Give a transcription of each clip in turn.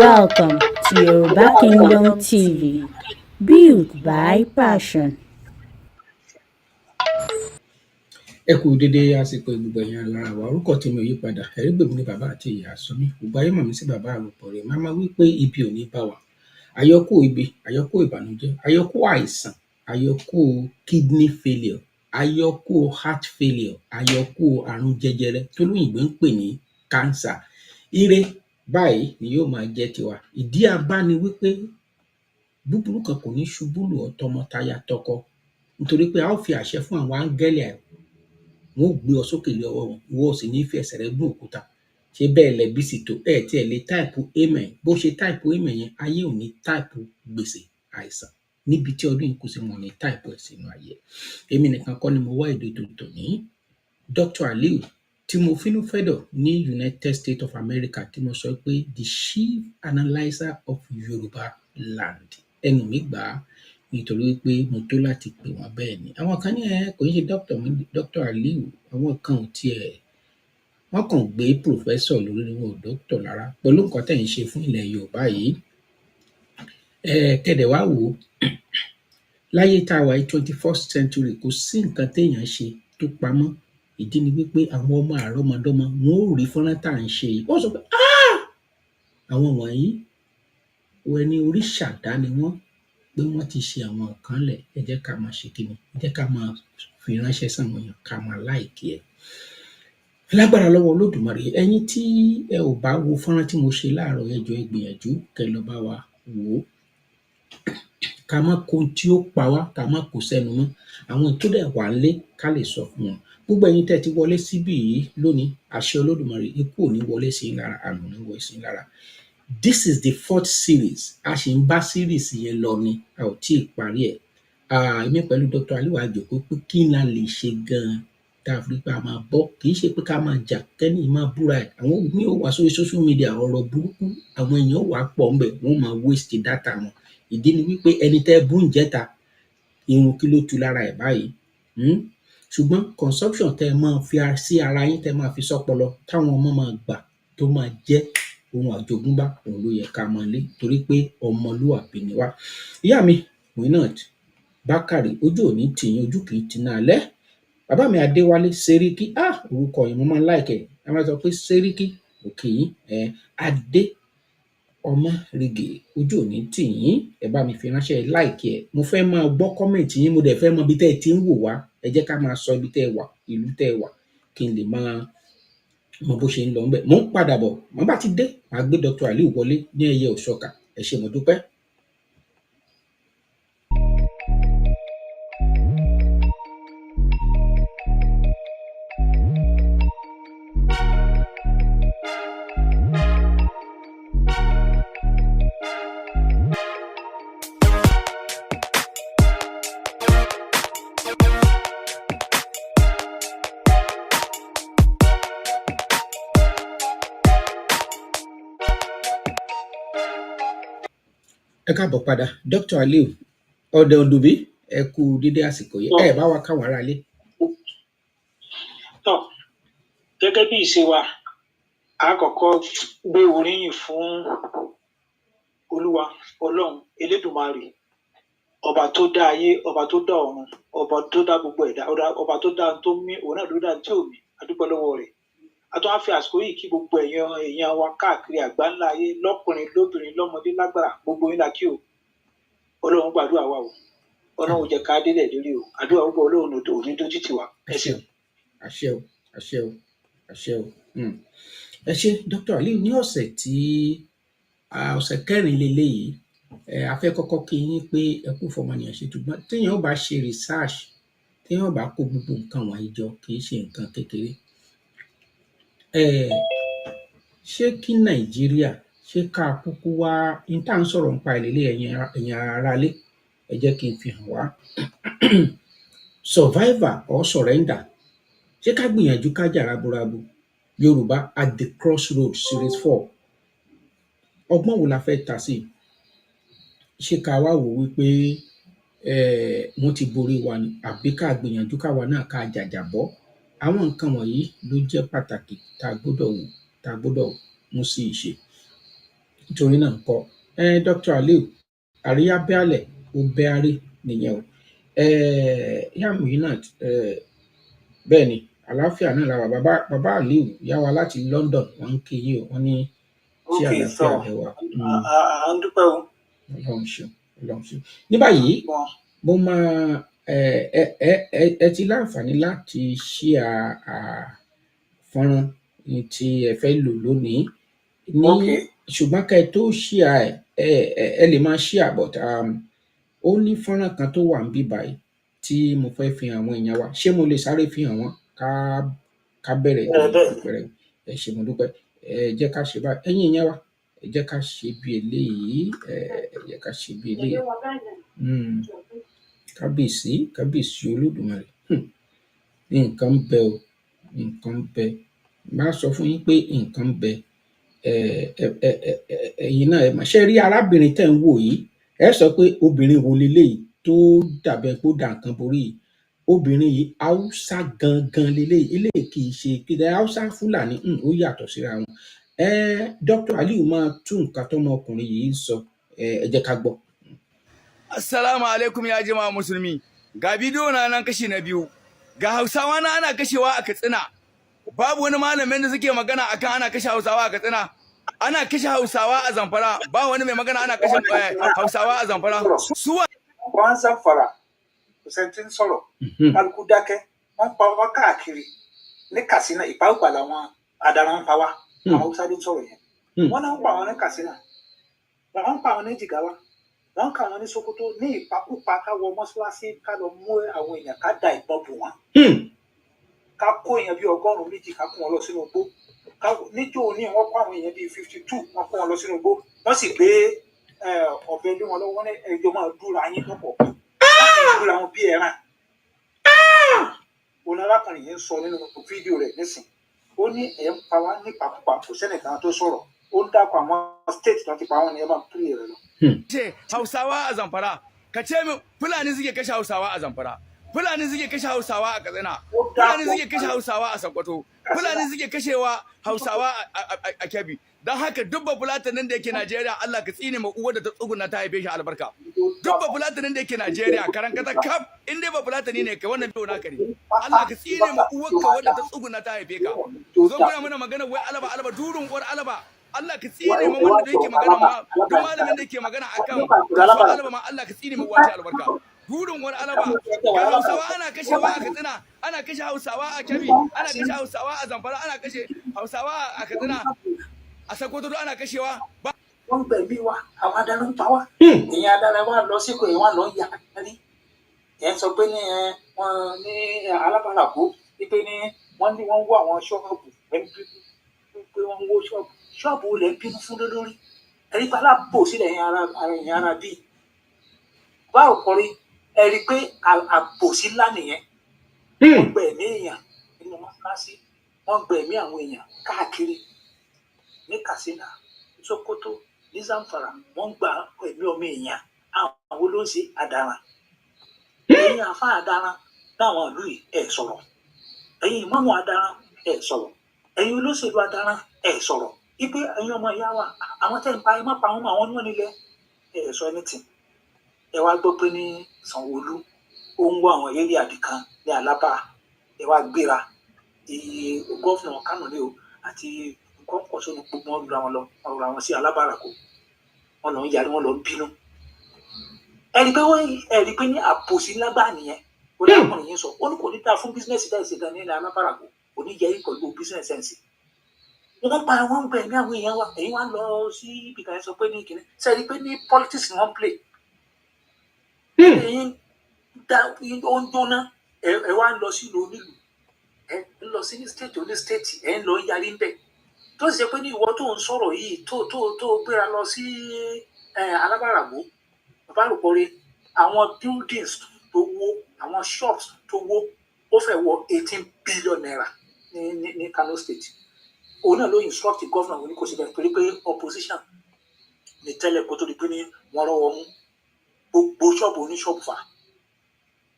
Welcome to Yoruba Kingdom TV, built by passion. Ẹ kú dédé àsìkò gbogbo ẹ̀yin alára wa, orúkọ tèmi ò yí padà, Ẹ̀rígbèmí ni bàbá àti ìyá Sọmí, gbogbo ayé mọ̀ mí sí bàbá àròpọ̀ rẹ̀, máa wí pé ibi ò ní bá wa, àyọkúrò ibi, àyọkúrò ìbànújẹ́, àyọkúrò àìsàn, àyọkúrò kidney failure, àyọkúrò heart failure, àyọkúrò àrùn jẹjẹrẹ tólóyìnbó ń pè ní cancer. Ire báyìí ni yóò máa jẹ́ tiwa. Ìdí abá ni wípé búburú kan kò ní ṣubú lù ọ́ tọmọtaya tọkọ, nítorí pé a ó fi àṣẹ fún àwọn áńgẹ́lì wọn ó gbé ọ sókè lé ọwọ́ wọn, ìwọ ò sì ní fi ẹsẹ̀ rẹ gún òkúta. Ṣé bẹ́ẹ̀ lẹ bí sì tó? Ẹ tiẹ̀ lè táìpù amen. Bó ṣe táìpù amen yẹn, ayé ò ní táìpù gbèsè àìsàn níbi tí ọdún yìí kù sí, wọn ò ní táìpù ẹ̀ sínú ayé. Èmi nìkan kọ́ ni mo wá èdè tòní. Dr. Aliu tí mo fínú fẹ́dọ̀ ní United States of America, tí mo sọ pé the chief analyzer of Yoruba land, ẹnu mi gbà á nítorí pé mo tó láti pè wọ́n bẹ́ẹ̀ ni. Àwọn kan ní kò ń ṣe Dr. Aliu, àwọn kan ò tiẹ̀, wọ́n kàn gbé professor lórí ni wọn ò doctor lára, pẹ̀lú nǹkan tẹ̀ ń ṣe fún ilẹ̀ Yorùbá yìí. Kẹ̀dẹ̀ wá wò ó, láyé tá a wà yìí 21st century, kò sí nǹkan téèyàn ṣe tó pamọ́. Ìdí ni wípé àwọn ọmọ àrọ́mọdọ́mọ wọn ò rí fọ́nrán tá à ń ṣe yìí, wọ́n sọ pé àwọn wọ̀nyí ẹni orí ṣàdá ni wọ́n, pé wọ́n ti ṣe àwọn nǹkan lẹ̀. Ẹ jẹ́ ká máa ṣe kíni, ẹ jẹ́ ká máa fi ránṣẹ́ sáwọn èèyàn, ká máa láìkí ẹ̀. Lágbára lọ́wọ́ Olódùmarè, ẹ̀yin tí ẹ ò bá wo fọ́nrán tí mo ṣe láàárọ̀, ẹ jọ̀ọ́ ẹ gbìyànjú kẹ́ lọ bá wa wò ó. Ká má kó ohun tí ó pa wá, ká má kó sẹ́nu mọ́. Àwọn tó dẹ̀ wà ńlé ká lè sọ fún wọn. Gbogbo ẹ̀yin tẹ́ ti wọlé síbí yìí lónìí, àṣẹ Olódùmarè, ikú ò ní wọlé sí yín lára, àrùn ò ní wọlé sí yín lára. This is the 4th series. A ṣì ń bá series yẹn lọ ni, a ò tíì parí ẹ̀. Èmi pẹ̀lú Dr. Aliu a jókòó pé kí la lè ṣe gan-an tá a fi pé a máa bọ́. Kì í ṣe pé ká máa jà, kẹ́ni máa búra ẹ̀. Àwọn míì ó wá sórí social media, ọ̀rọ̀ burúkú, àwọn èèyàn ó wá pọ̀ ńbẹ̀, wọ́n máa waste data wọn. Ìdí ni wípé ẹni tẹ́ bú ńjẹta, irun kí ló tu lára ẹ̀ báyìí? Ṣùgbọ́n consumption tẹ́ máa fi sí ara yín, tẹ́ máa fi sọ́pọlọ, táwọn ọmọ máa gbà, tó máa jẹ́ ohun àjogúnbá, òun ló yẹ ká máa lé, torí pé ọmọlúwàbí ni wá. Ìyá mi Muinat Bákàrè, ojú ò ní tì yín, ojú kì í tiná alẹ́. Bàbá mi Adéwálé Séríkí, orúkọ yìí mo máa ń like ẹ̀. A máa sọ pé Séríkí, òkè yín, Adé Ọmọrìgè, ojú ò ní tì yín, ẹ bá mi fi ránṣẹ́, like ẹ̀. Mo fẹ́ máa gbọ́ comment yín, mo dẹ̀ fẹ́ mọ ibi tẹ́ ẹ ti ń wò wá. Ẹ jẹ́ ká máa sọ ibi tẹ́ ẹ wà, ìlú tẹ́ ẹ wà, kí n lè máa mọ bó ṣe ń lọ ńbẹ̀. Mò ń padà bọ̀, mo bá ti dé, màá gbé Dr. Aliu wọlé ní ẹyẹ òṣọkà. Ẹ ṣé, mo dúpẹ́. Ẹ káàbọ̀ padà, Dr. Aliu ọ̀dẹ̀ òdùbí, ẹ kú dédé àsìkò yìí. Ẹ bá wa káwọn ará ilé. Gẹ́gẹ́ bí ìṣe wa, a kọ́kọ́ gbé oríyìn fún Olúwa Ọlọ́run Elédùmarè, ọba tó dá ayé, ọba tó dá ọ̀run, ọba tó dá gbogbo ẹ̀dá, ọba tó dá tó mí, òun náà ló dá tí ò mí. A dúpẹ́ lọ́wọ́ rẹ̀. A tún wá fi àsìkò yìí kí gbogbo èèyàn wa káàkiri àgbáńlá ayé, lọ́kùnrin lóbìnrin, lọ́mọdé lágbàá, gbogbo yín la kí o. Ọlọ́run gbàdúrà wa o, Ọlọ́run jẹ́ ká délẹ̀ lórí o, àdúrà gbogbo Ọlọ́run ò ní dójú tì wá. Ẹ ṣeun. Àṣẹ o, àṣẹ o, àṣẹ o. Ẹ ṣé Dr. Aliu, ní ọ̀sẹ̀ tí ọ̀sẹ̀ kẹrin leléyìí, a fẹ́ kọ́kọ́ kí yín pé ẹ kú fọmọnìyàn ṣe, ṣùgbọ́n téèyàn bá ṣe research, téèyàn bá kó gbogbo nǹkan wọ̀nyí jọ, kì í ṣe nǹkan kékeré. Ṣé kí Nàìjíríà, ṣé ká kúkú wá n tá à ń sọ̀rọ̀ nípa ìlélẹ̀ ẹ̀yin aráalé, ẹ jẹ́ kí n fi hàn wá. Survivor or surrender, ṣé ká gbìyànjú ká jà raburabu? Yorùbá at the crossroads series 4. Ọgbọ́n wo la fẹ́ ta sí? Ṣé ká wá wò wípé wọ́n ti borí wa ni, àbí ká gbìyànjú káwa náà ká jàjàbọ́? Àwọn nǹkan wọ̀nyí ló jẹ́ pàtàkì tá a gbọ́dọ̀ wò, tá a gbọ́dọ̀ mú sí ìṣe. nítorí náà ńkọ́ Dr. Aliu àríyá bẹ́àlẹ̀ ó bẹ́àrè nìyẹn o ìyá Muinat bẹ́ẹ̀ ni àlàáfíà náà la wà bàbá Aliu yá wa láti London wọ́n ń kí yín o wọ́n ní ṣé àlàáfíà lẹ wà. à ń dúpẹ́ o. Ọlọ́run ṣeun Ọlọ́run ṣeun. Ní báyìí mo máa ẹ ti láǹfààní láti ṣíà fọ́nrán tí ẹ fẹ́ lò lónìí ní ṣùgbọ́n ká ẹ tó ṣíà ẹ lè máa ṣíà but ó ní fọ́nrán kan tó wà níbí báyìí tí mo fẹ́ fi hàn àwọn èèyàn wa ṣé mo lè sáré fi hàn wọ́n ká bẹ̀rẹ̀ pẹ̀rẹ̀ ẹ ṣé mo dúpẹ́ ẹ jẹ́ ká ṣe báyìí ẹ̀yin èèyàn wa ẹ jẹ́ ká ṣe bí eléyìí ẹ jẹ́ ká ṣe bí eléyìí kábíyèsí Olódùmarè nǹkan ń bẹ o nǹkan ń bẹ má sọ fún yín pé nǹkan ń bẹ ẹ̀yin náà ẹ mà ṣe rí arábìnrin tẹ́ ń wò yìí ẹ sọ pé obìnrin wo leléyìí tó dàbẹ̀ pé ó dà nǹkan borí yìí obìnrin yìí Haúsá gangan leléyìí eléyìí kì í ṣe kíkẹ Haúsá Fúlàní ó yàtọ̀ síra wọn Dr. Aliu máa tún nǹkan tọmọkùnrin yìí ń sọ ẹ jẹ́ ká gbọ́. Assalamu alaikum ya jama'a musulmi ga bidiyo na nan kashi na biyu ga Hausawa na ana kashewa a Katsina babu wani malamin da suke magana akan ana kashe Hausawa a Katsina ana kashe Hausawa a Zamfara ba wani mai magana ana kashe Hausawa a Zamfara suwa wọn Zamfara kò sẹ́ni tí ń sọ̀rọ̀ kálukú dákẹ́ wọ́n pa wá káàkiri ní Katsina ìpàwùpà làwọn adaran ń pa wá àwọn Haúsá ló ń sọ̀rọ̀ yẹn wọ́n náà ń pa àwọn ní Katsina wọ́n ń pa àwọn ní Jigawa wọ́n kà wọ́n ní Sokoto ní ìpakúpa ká wọ mọ́ṣáláṣí ká lọ mú àwọn èèyàn ká da ìbọn bù wọ́n ká kó èèyàn bíi 100 ká kó wọn lọ sínú igbó níjó ní wọ́n kó àwọn èèyàn bíi 52 wọ́n kó wọn lọ sínú igbó wọ́n sì gbé ọ̀bẹ lé wọn lọ́wọ́ ní ẹjọ́ máa dúra yín lọ́pọ̀ wọ́n sì dúra wọn bí ẹran. òun arákùnrin yìí ń sọ nínú fídíò rẹ̀ nísìn ó ní ẹ̀ ń pa wá nípakúpa kò sẹ́nìkan tó sọ̀rọ̀ ó ń dákọ̀ àwọn state tó ti pa wọn ní ẹ máa pírí rẹ̀ lọ. Hausawa a Zamfara ka ce min Fulani suke kashe Hausawa a Zamfara Fulani suke kashe Hausawa a Katsina Fulani suke kashe Hausawa a Sokoto Fulani suke kashewa Hausawa a Kebbi dan haka dubba Fulatanin da yake Najeriya Allah ka tsine ma uwar da ta tsuguna ta haife shi albarka dubba Fulatanin da yake Najeriya karan kata kaf in dai ba Fulatani ne kai wannan biyo naka ne Allah ka tsine ma uwar ka wanda ta tsuguna ta haife ka zo muna mana magana wai alaba durun uwar alaba Allah ka tsine ma wanda yake magana ma duk malamin da yake magana akan alaba ma Allah ka tsine ma uwar ta albarka gudun wani alaba ga Hausawa ana kashewa a Katsina ana kashe Hausawa a Kebbi ana kashe Hausawa a Zamfara ana kashe Hausawa a Katsina a Sokoto ana kashewa ba wọ́n gbẹ̀mí wa àwọn adarí ń pa wá ìyẹn adarí wa lọ sí kò ìwọ̀n lọ yà ní ẹ̀ ń sọ pé ní wọ́n ní alábàáràkó wípé ní wọ́n wó àwọn ṣọ́ọ̀bù pé wọ́n ń wó ṣọ́ọ̀bù lẹ̀ ń bínú fún lórí ẹ̀rí pa alábò sílẹ̀ ẹ̀yìn ara bíi báwo kọrí ẹ rí i pé àbòsí ńlá nìyẹn wọ́n gbẹ̀mí èèyàn nínú mọ́ṣáláṣí wọ́n gbẹ̀mí àwọn èèyàn káàkiri ní Katsina Sokoto ní Zamfara wọ́n gba ẹ̀mí ọmọ èèyàn àwọn ló ń ṣe àdáràn ẹ̀yin àfa àdáràn láwọn ìlú yìí ẹ̀ sọ̀rọ̀ ẹ̀yin ìmáàmù àdáràn ẹ̀ sọ̀rọ̀ ẹ̀yin olóṣèlú àdáràn ẹ̀ sọ̀rọ̀ ipe ẹ̀yin ọmọ ìyá wa àwọn tẹ́ ń pa ẹ má pa wọn àwọn oníwọ̀n nílẹ̀ ẹ̀ sọ anything ẹ wá gbọ́ pé ní Sanwó-Olú ó ń wọ àwọn eré àdìkan ní Alábà ẹ wá gbéra gọ́fìnà Kánò ní o àti kọ́ńkọ́sọ́ ní gbogbo wọn lura wọn sí Alábàràkó wọn lọ ń yarí wọn lọ ń bínú ẹ rí pé ní àbòsí lágbà nìyẹn oníkùnrin yìí sọ ó ní kò ní dáa fún bísíǹnẹ̀sì dáì ṣe gan ní ilẹ̀ Alábàràkó kò ní yẹ pẹ̀lú bísíǹnẹ̀sì ẹ̀ǹsì wọ́n pa àwọn gbẹ̀ ní àwọn èèyàn wa èyí wá lọ sí ibìkan sọ pé ní kìnní ṣe rí pé ní politics ni wọ́n play ẹ̀yin ó ń jóná ẹ wá ń lọ sí ìlú onílù ẹ ń lọ sí ní state oní state ẹ ń lọ yarí ń bẹ tó sì ṣe pé ní ìwọ tó ń sọ̀rọ̀ yìí tó gbéra lọ sí Alábàràgbó bàbá rò pọ̀re àwọn buildings tó wó àwọn shops tó wó ó fẹ́ wọ 18 billion naira ní Kano state òun náà ló instruct governor òun ní kò sí bẹ́ẹ̀ torí pé opposition ní tẹ́lẹ̀ kó tó di pé ní wọ́n rọ́wọ́ mú gbogbo ṣọ́ọ̀bù oníṣọ́ọ̀bù fà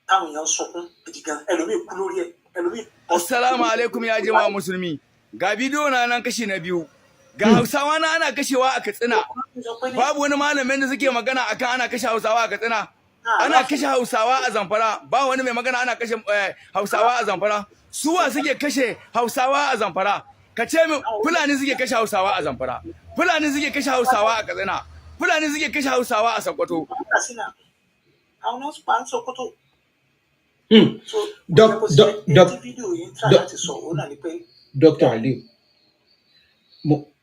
táwọn èèyàn ń sọkún gidi gan ẹlòmíì kú lórí ẹ ẹlòmíì. Assalamu alaikum ya jama'a musulmi ga bidiyo na nan kashi na biyu ga Hausawa na ana kashewa a Katsina babu wani malamin da suke magana akan ana kashe Hausawa a Katsina ana kashe Hausawa a Zamfara ba wani mai magana ana kashe Hausawa a Zamfara suwa suke kashe Hausawa a Zamfara ka ce min Fulani suke kashe Hausawa a Zamfara Fulani suke kashe Hausawa a Katsina Fulani suke kashe Hausawa a Sokoto Dr. Aliu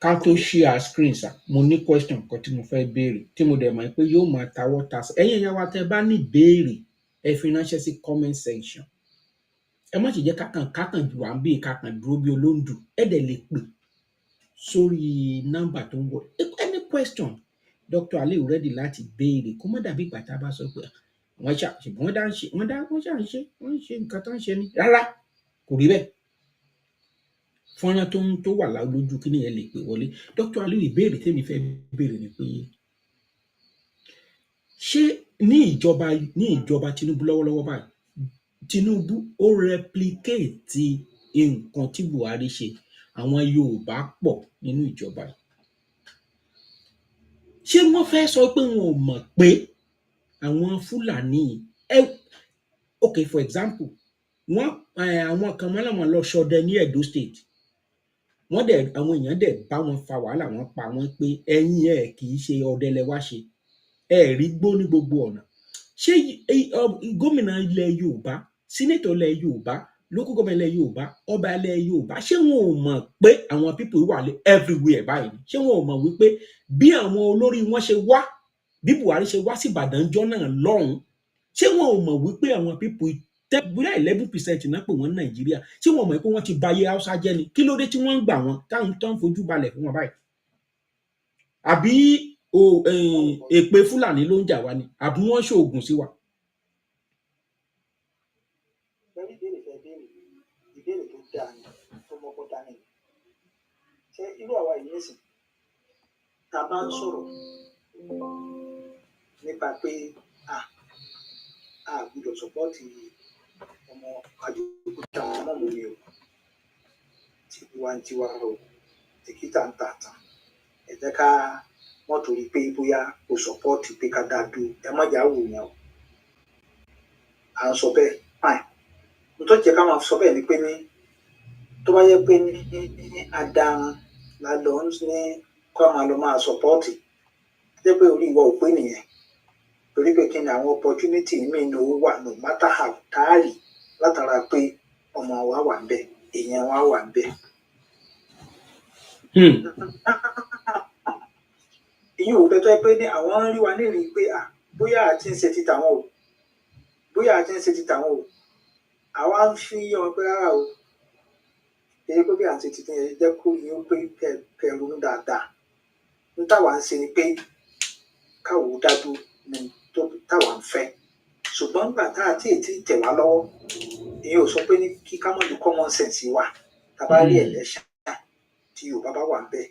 ká tó share screen sa mo ní question kan tí mo fẹ́ béèrè tí mo dẹ̀ mọ̀ pé yóò máa tawọ́ tasẹ̀ ẹ̀yin ẹ̀yà wa tẹ́ bá ní béèrè ẹ fi ránṣẹ́ sí comment section ẹ má ṣe jẹ́ kákan jù wá ń bí kákan dúró bí olóńdù ẹ dẹ̀ lè pè sórí nọ́mbà tó ń wọ any question Dr. Aliu ready láti béèrè kó má dàbí ìgbà tá a bá sọ pé wọ́n ṣà ń ṣe nǹkan tó ń ṣe ni rárá kò rí bẹ́ẹ̀ fọ́nrán tó wà lójú kí nìyẹn lè pè wọlé Dr. Aliu ìbéèrè tèmi fẹ́ béèrè ni pé ṣé ní ìjọba Tinubu lọ́wọ́lọ́wọ́ báyìí Tinubu ó replicate nǹkan tí Buhari ṣe àwọn Yorùbá pọ̀ nínú ìjọba yìí ṣé wọ́n fẹ́ sọ pé wọn ò mọ̀ pé àwọn Fúlàní okay for example àwọn kan mọ́ làwọn lọ ṣọdẹ ní Edo State wọ́n dẹ̀ àwọn èèyàn dẹ̀ bá wọn fa wàhálà wọn pa wọn pé ẹ̀yin kì í ṣe ọdẹ lẹ wá ṣe rí gbó ní gbogbo ọ̀nà ṣé gómìnà ilẹ̀ Yorùbá sínétọ̀ ilẹ̀ Yorùbá local government ilẹ̀ Yorùbá ọba ilẹ̀ Yorùbá ṣé wọn ò mọ̀ pé àwọn people wà lé everywhere báyìí ṣé wọn ò mọ̀ wípé bí àwọn olórí wọn ṣe wá bí Buhari ṣe wá sí Ìbàdàn jọ́ náà lọ́hùn ṣé wọn ò mọ̀ wípé àwọn people bóyá 11% náà pè wọ́n Nàìjíríà tí wọ́n mọ̀ pé wọ́n ti bayé Haúsá jẹ́ ni kí ló dé tí wọ́n ń gbà wọ́n táwọn tó ń fojú balẹ̀ fún wọn báyìí àbí èpè Fúlàní ló ń jà wá ni àbí wọ́n ṣoògùn sí wa. ìbéèrè tó dáa ni tó mọ́kọ́ dání ṣé irú àwa yìí nìsín tá a bá ń sọ̀rọ̀ nípa pé a gbọ́dọ̀ sọpọ́ọ̀tì ọmọ Àjòkúta ọmọ mi o tiwantiwa o tìkítà ń tàtàn ẹ jẹ́ ká wọ́n torí pé bóyá o sọpọ́ọ̀tì pé ká dáa dúró ẹ má jà wò yẹn o à ń sọ bẹ́ẹ̀ fine nítorí jẹ́ ká máa sọ bẹ́ẹ̀ ni pé ní tó bá yẹ pé ní adarun la lọ ní kó máa lọ máa sọpọ́ọ̀tì jẹ́ pé orí ìwọ ò pé nìyẹn torí pé kí ni àwọn opportunity míì ní owó wà no matter how táàrí látara pé ọmọ wa wà ń bẹ èèyàn wa wà ń bẹ. ìyẹn ò bẹ́tọ́ pé ní àwọn ń rí wa nírìí pé bóyá àti ń ṣe ti tàwọn o bóyá àti ń ṣe ti tàwọn o àwa ń fi ọmọ pé rárá o èyí pé bí àti tìtì yẹn jẹ́ kó yín ó pé kẹrùn dáadáa ń táwa ń ṣe ni pé káwọ́ dájú ní táwa ń fẹ́ ṣùgbọ́n nígbà tá a tí tẹ̀ wá lọ́wọ́ èyí ò sọ pé ní kí ká mọ̀ ní common sense wà tá a bá rí election tí Yorùbá bá wà ń bẹ̀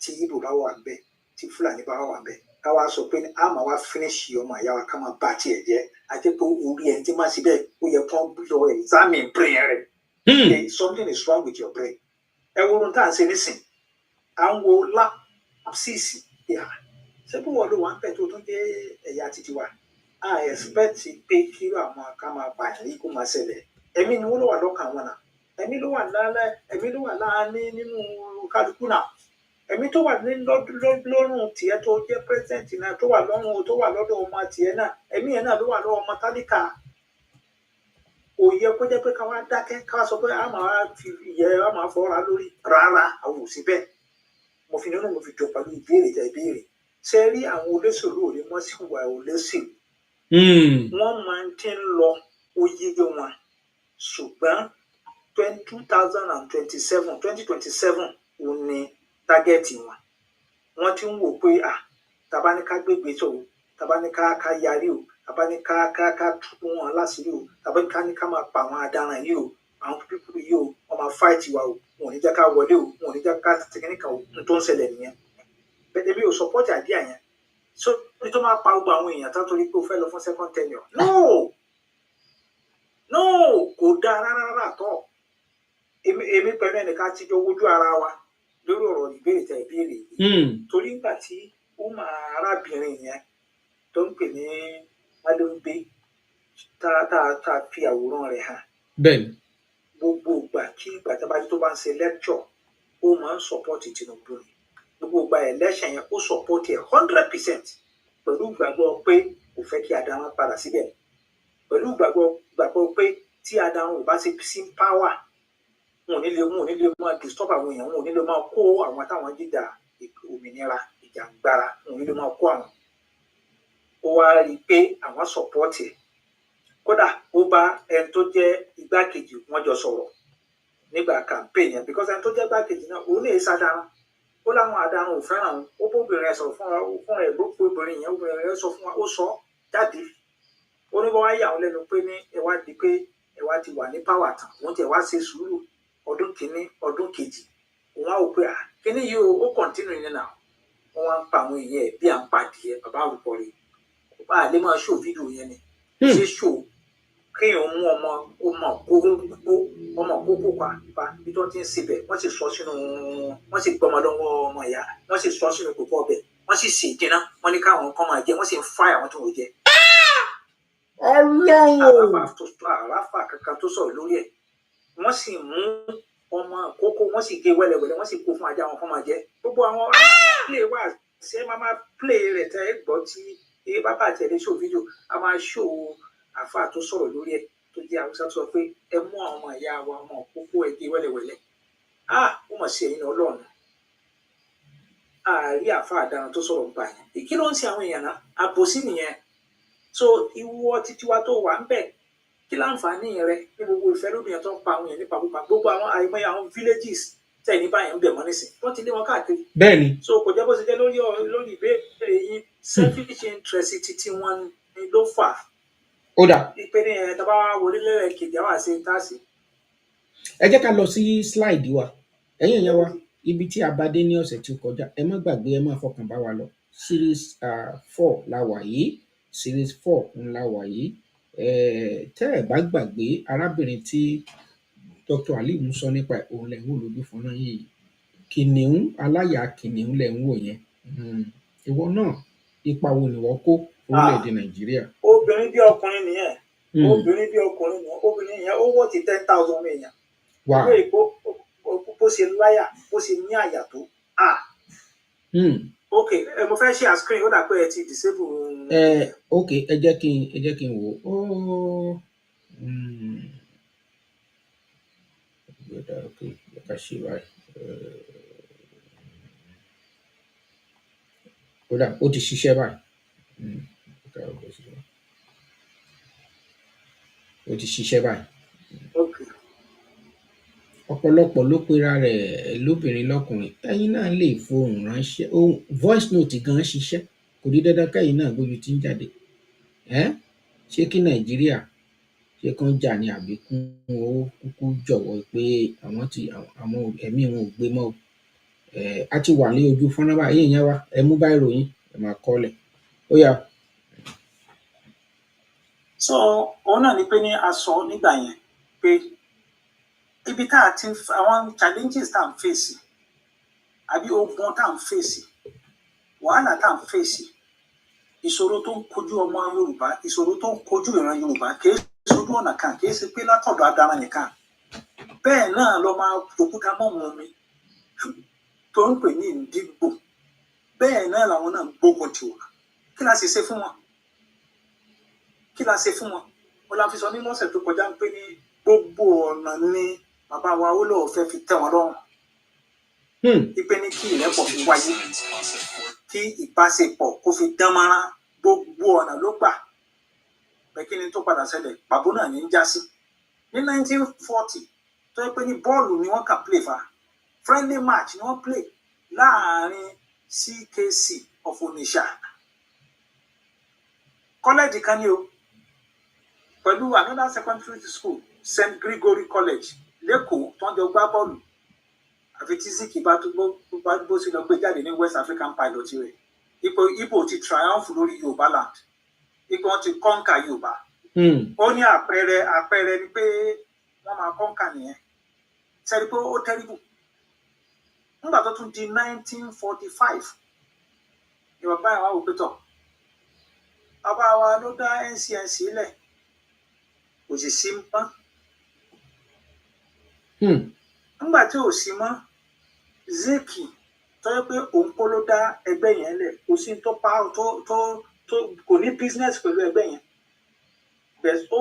tí Ìgbò bá wà ń bẹ̀ tí Fúlàní bá wà ń bẹ̀ ká wá sọ pé ní a máa wá finish ọmọ ìyá wa ká máa bá tiẹ̀ jẹ́ àti pé orí ẹni tí máa ṣe bẹ́ẹ̀ ó yẹ kó lọ examine brain rẹ̀ something is wrong with your brain ẹ wo ohun tá à ń ṣe nísìn à ń wo lápsìsì ṣé bí wọ́n ló wà ń bẹ̀ tó tún jẹ́ ẹ̀yà títí wa a expect pé kí àwọn ká máa pààyàn yìí kó máa ṣẹlẹ̀ ẹ̀mí ni wọ́n ló wà lọ́kàn wọn náà ẹ̀mí ló wà láàárín nínú kálukú náà ẹ̀mí tó wà lọ́rùn tiẹ̀ tó jẹ́ president náà tó wà lọ́dọ̀ ọmọ tiẹ̀ náà ẹ̀mí yẹn náà ló wà lọ́wọ́ ọmọ tálíkà kò yẹ kó jẹ́ pé ká wá dákẹ́ ká wá sọ pé a máa fọ́ra lórí rárá àwọn ò sí bẹ́ẹ̀ mo fi jọ pẹ̀lú ìbéèrè ṣe rí àwọn olóṣèlú òní wọ́n sì wà olóṣèlú wọ́n máa ń tí ń lọ oyè wọn ṣùgbọ́n 2027 ò ní tágẹ́ẹ̀tì wọn wọ́n ti ń wò pé tàbá ní ká gbégbé tó o tàbá ní ká yarí o tàbá ní ká tú wọn láṣìírí o tàbá ní ká máa pa àwọn adaràn yìí o àwọn pípú yìí o wọ́n máa fáìtì wa o wọn ò ní jẹ́ ká wọlé o wọn ò ní jẹ́ ká tẹ̀kínì kan o tó ń ṣẹlẹ̀ nìyẹn bẹ́ẹ̀ bí o sọpọ́tì àdíà yẹn so ní tó máa pa gbogbo àwọn èèyàn tó torí pé o fẹ́ lọ fún second tenure no kò dáa rárá tọ́ èmi pẹ̀lú ẹnìkan ti jọ wojú ara wa lórí ọ̀rọ̀ ìbéèrè tẹ ìbéèrè yìí torí nígbà tí ó máa arábìnrin yẹn tó ń pè ní Malóńgbé tá a fi àwòrán rẹ̀ hàn bẹ́ẹ̀ni gbogbo ìgbà kí ìgbà tó bá ń ṣe lecture ó máa ń support Tinubu ni gbogbo ìgbà election yẹn ó support ẹ̀ 100% pẹ̀lú ìgbàgbọ́ pé kò fẹ́ kí Adamu padà síbẹ̀ pẹ̀lú ìgbàgbọ́ pé tí Adamu ò bá ṣe sí power wọn ò ní lè máa disturb àwọn èèyàn wọn ò ní lè máa kó àwọn táwọn jíjà òmìnira ìjàngbara wọn ò ní lè máa kó àwọn ó wá rí i pé àwọn support ẹ̀ kódà ó bá ẹni tó jẹ́ igbákejì wọn jọ sọ̀rọ̀ nígbà campaign yẹn because ẹni tó jẹ́ igbákejì náà òun lè sádàrán ó láwọn Adamu ò fẹ́ràn ó bóbìnrin ẹ̀ sọ̀rọ̀ fún ẹ̀ ló pé obìnrin ẹ̀ sọ fún wa ó sọ jáde ó ní wọ́n wá yà wọ́n lẹ́nu pé ní ẹ wá di pé ẹ wá ti wà ní power tán òun tẹ̀ wá ṣe sùúrù ọdún kìíní ọdún kejì òun á wò pé kíní yìí ó continue nínú náà wọ́n wá ń pa àwọn èèyàn ẹ̀ bí à ń pàdé bàbá àrùkọ rẹ̀ bá a lè máa ṣó fídíò yẹn ni ṣé ṣó kéèyàn mú ọmọ kókó pa bí tó ti ń sebẹ̀ wọ́n sì sọ sínú wọ́n sì gbọmọ lọ́wọ́ ọmọ ìyá wọ́n sì sọ sínú kókó ọbẹ̀ wọ́n sì sè jìnnà wọ́n ní káwọn kan máa jẹ wọ́n sì ń fáyà àwọn tó ń jẹ. àràfà kankan tó sọ̀rọ̀ lórí ẹ̀ wọ́n sì mú ọmọ kókó wọ́n sì gé wẹ́lẹ́wẹ́lẹ́ wọ́n sì kó fún ajá wọn fún máa jẹ gbogbo àwọn play wà ṣé máa play rẹ̀ tẹ́ ẹ gbọ́ tí bàbá àtẹ̀lé ṣó fídíò a máa ṣó àfà tó sọ̀rọ̀ lórí ẹ̀ tó jẹ́ Haúsá tó sọ pé ẹ mú àwọn ọmọ ìyá wa ọmọ kókó ẹ gé wẹ́lẹ́wẹ́lẹ́ ó mọ̀ sí ẹ̀yin Ọlọ́run àárí àfà àdáran tó sọ̀rọ̀ nípa yẹn kí ló ń ṣe àwọn èèyàn náà àbòsí nìyẹn so ìwọ títí wa tó wà ń bẹ̀ kí láǹfààní rẹ ní gbogbo ìfẹ́ lóbìnrin tó ń pa àwọn èèyàn nípa púpà gbogbo àwọn àìmọye àwọn villages tẹ̀ ní báyìí ń bẹ̀ mọ́ nísìn wọ́n ti lé wọn káàkiri. bẹ́ẹ̀ni. so kò jẹ́ bó ṣe jẹ́ lórí ìbéèrè yín selfish interest títí wọn ni ló fà. ó dà. ìpele yẹn tó bá wọlé lẹ́rẹ̀ kejì àwọn àṣẹ ń tàṣì. ẹ jẹ́ ká lọ sí slide wa ẹ̀yin ìyẹn wa ibi tí a bá dé ní ọ̀sẹ̀ tí ó kọjá ẹ má gbàgbé ẹ má fọkàn bá wa lọ series 4 la wà yìí series 4 ńlá wà yìí tẹ́ ẹ bá gbàgbé arábìnrin tí Dr. Halim sọ nípa òun lẹ̀ ń wò lójú fún náà yìí kìnìún aláyà kìnìún lẹ̀ ń wò yẹn ìwọ náà ipa wo ni wọ́n kó orílẹ̀-èdè Nàìjíríà. obìnrin bí ọkùnrin nìyẹn obìnrin bí ọkùnrin nìyẹn obìnrin yẹn ó wọ́ ti 10,000 èèyàn. wà á bó ṣe láyà bó ṣe ní àyà tó ok mo fẹ́ share screen ó dà pé ẹ ti disable. ok ẹ jẹ́ kí n wò ó ok ẹ ká ṣe báyìí ó dà ó ti ṣiṣẹ́ báyìí ó ti ṣiṣẹ́ báyìí. ok ọ̀pọ̀lọpọ̀ ló pera rẹ̀ lóbìnrin lọ́kùnrin ẹ̀yin náà lè fohùn ránṣẹ́ voice note gan ṣiṣẹ́ kò di dandan kẹ́yìn náà gbójú tí ń jáde ṣé kí Nàìjíríà ṣé kán jà ní àbí kún ó kúkú jọ̀wọ́ pé àwọn ẹ̀mí wọn ò gbé mọ́ o a ti wà ní ojú fọ́nrán báyìí yẹn wá ẹ mú báyìí ròyìn ẹ máa kọ́lẹ̀ ó yá. so òun náà ni pé ní a sọ nígbà yẹn pé ibi tá a ti àwọn challenges tá à ń fèsì àbí ogun tá à ń fèsì wàhálà tá à ń fèsì ìṣòro tó ń kojú ọmọ Yorùbá ìṣòro tó ń kojú ìran Yorùbá kìí ṣojú ọ̀nà kan kìí ṣe pé látọ̀dọ̀ adaran nìkan bẹ́ẹ̀ náà lọ máa òkúta mọ́mú mi tó ń pè ní ìdìgbò bẹ́ẹ̀ náà làwọn náà gbógun tì wá kí la sì ṣe fún wọn kí la ṣe fún wọn mo la fi sọ ní lọ́sẹ̀ tó kọjá pé ní gbogbo ọ̀nà ni bàbá wa ó lọ́ọ́ fẹ́ fi tẹ́ wọn lọ́rùn ipe ní kí ìrẹ́pọ̀ fi wáyé kí ìbáṣepọ̀ kó fi dán mọ́rán gbogbo ọ̀nà ló gbà pé kí ni tó padà ṣẹlẹ̀ pàbó náà ní í já sí ní 1940 tó yẹ pé ní bọ́ọ̀lù ni wọ́n kà play fa friendly match ni wọ́n play láàrin CKC of Onitsha kọ́lẹ́jì kan ní o pẹ̀lú another secondary school St. Gregory College lẹ́kọ̀ọ́ tó ń jọ gbá bọ́ọ̀lù àfi tí Zik bá bó sí lọ gbé jáde ní West African Pilot rẹ̀ ipò ti triumph lórí Yorùbá land ipò wọn ti conquer Yorùbá ó ní àpẹẹrẹ ni pé wọ́n máa conquer nìyẹn sẹ́ni pé ó terrible nígbà tó tún di 1945 ni bàbá yẹn wá wò pé tọ̀ bàbá wa ló dá NCNC lẹ̀ kò sì sí mọ́ nígbà tí ò sí mọ́ Zik tó yẹ pé òun kó ló dá ẹgbẹ́ yẹn lẹ̀ kò sí tó kò ní business pẹ̀lú ẹgbẹ́ yẹn bẹ́ẹ̀ ó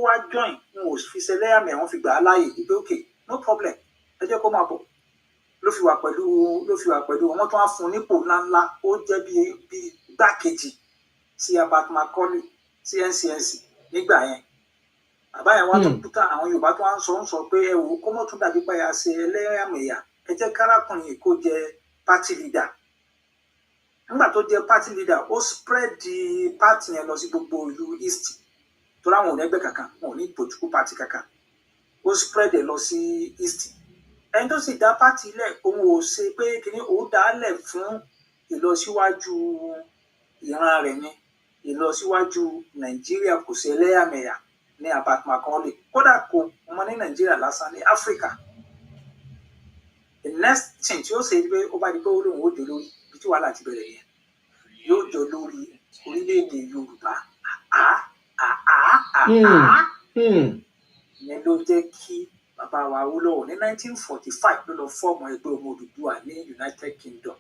wá join wọn ò fi ṣẹlẹ́yàmẹ̀ wọ́n fi gbà á láàyè ìgbé òkè no problem ẹ jẹ́ kó máa bọ̀ ló fi wà pẹ̀lú wọn tó wá fún un nípò ńláńlá ó jẹ́ bí gbákejì sí Abat Macaulay sí NCNC nígbà yẹn bàbá yẹn wá tó kúta àwọn Yorùbá tó wá ń sọ pé ẹ wò kó mọ̀ tún dàbí pé a ṣe ẹlẹ́yàmẹ̀yà ẹ jẹ́ kárákùnrin kó jẹ party leader nígbà tó jẹ party leader ó spread the party yẹn lọ sí gbogbo ìlú East tó láwọn ò lẹ́gbẹ́ kankan wọn ò ní political party kankan ó spread ẹ̀ lọ sí East ẹni tó sì dá party lẹ̀ òun ò ṣe pé kíní òun dá lẹ̀ fún ìlọsíwájú ìran rẹ̀ ni ìlọsíwájú Nàìjíríà kò sí ẹlẹ́yàmẹ̀yà ní Abat Macaulay kódà kò mọ ní Nàìjíríà lásán ní Áfíríkà the next thing tí ó ṣe pé ó bá di pé ó lóun ó jọ lórí bí tí wàhálà ti bẹ̀rẹ̀ yẹn yóò jọ lórí orílẹ̀-èdè Yorùbá ìyẹn ló jẹ́ kí bàbá wa Awólọ́wọ̀ ní 1945 ló lọ fọ́ọ̀mù ẹgbẹ́ ọmọ Odùduwà ní United Kingdom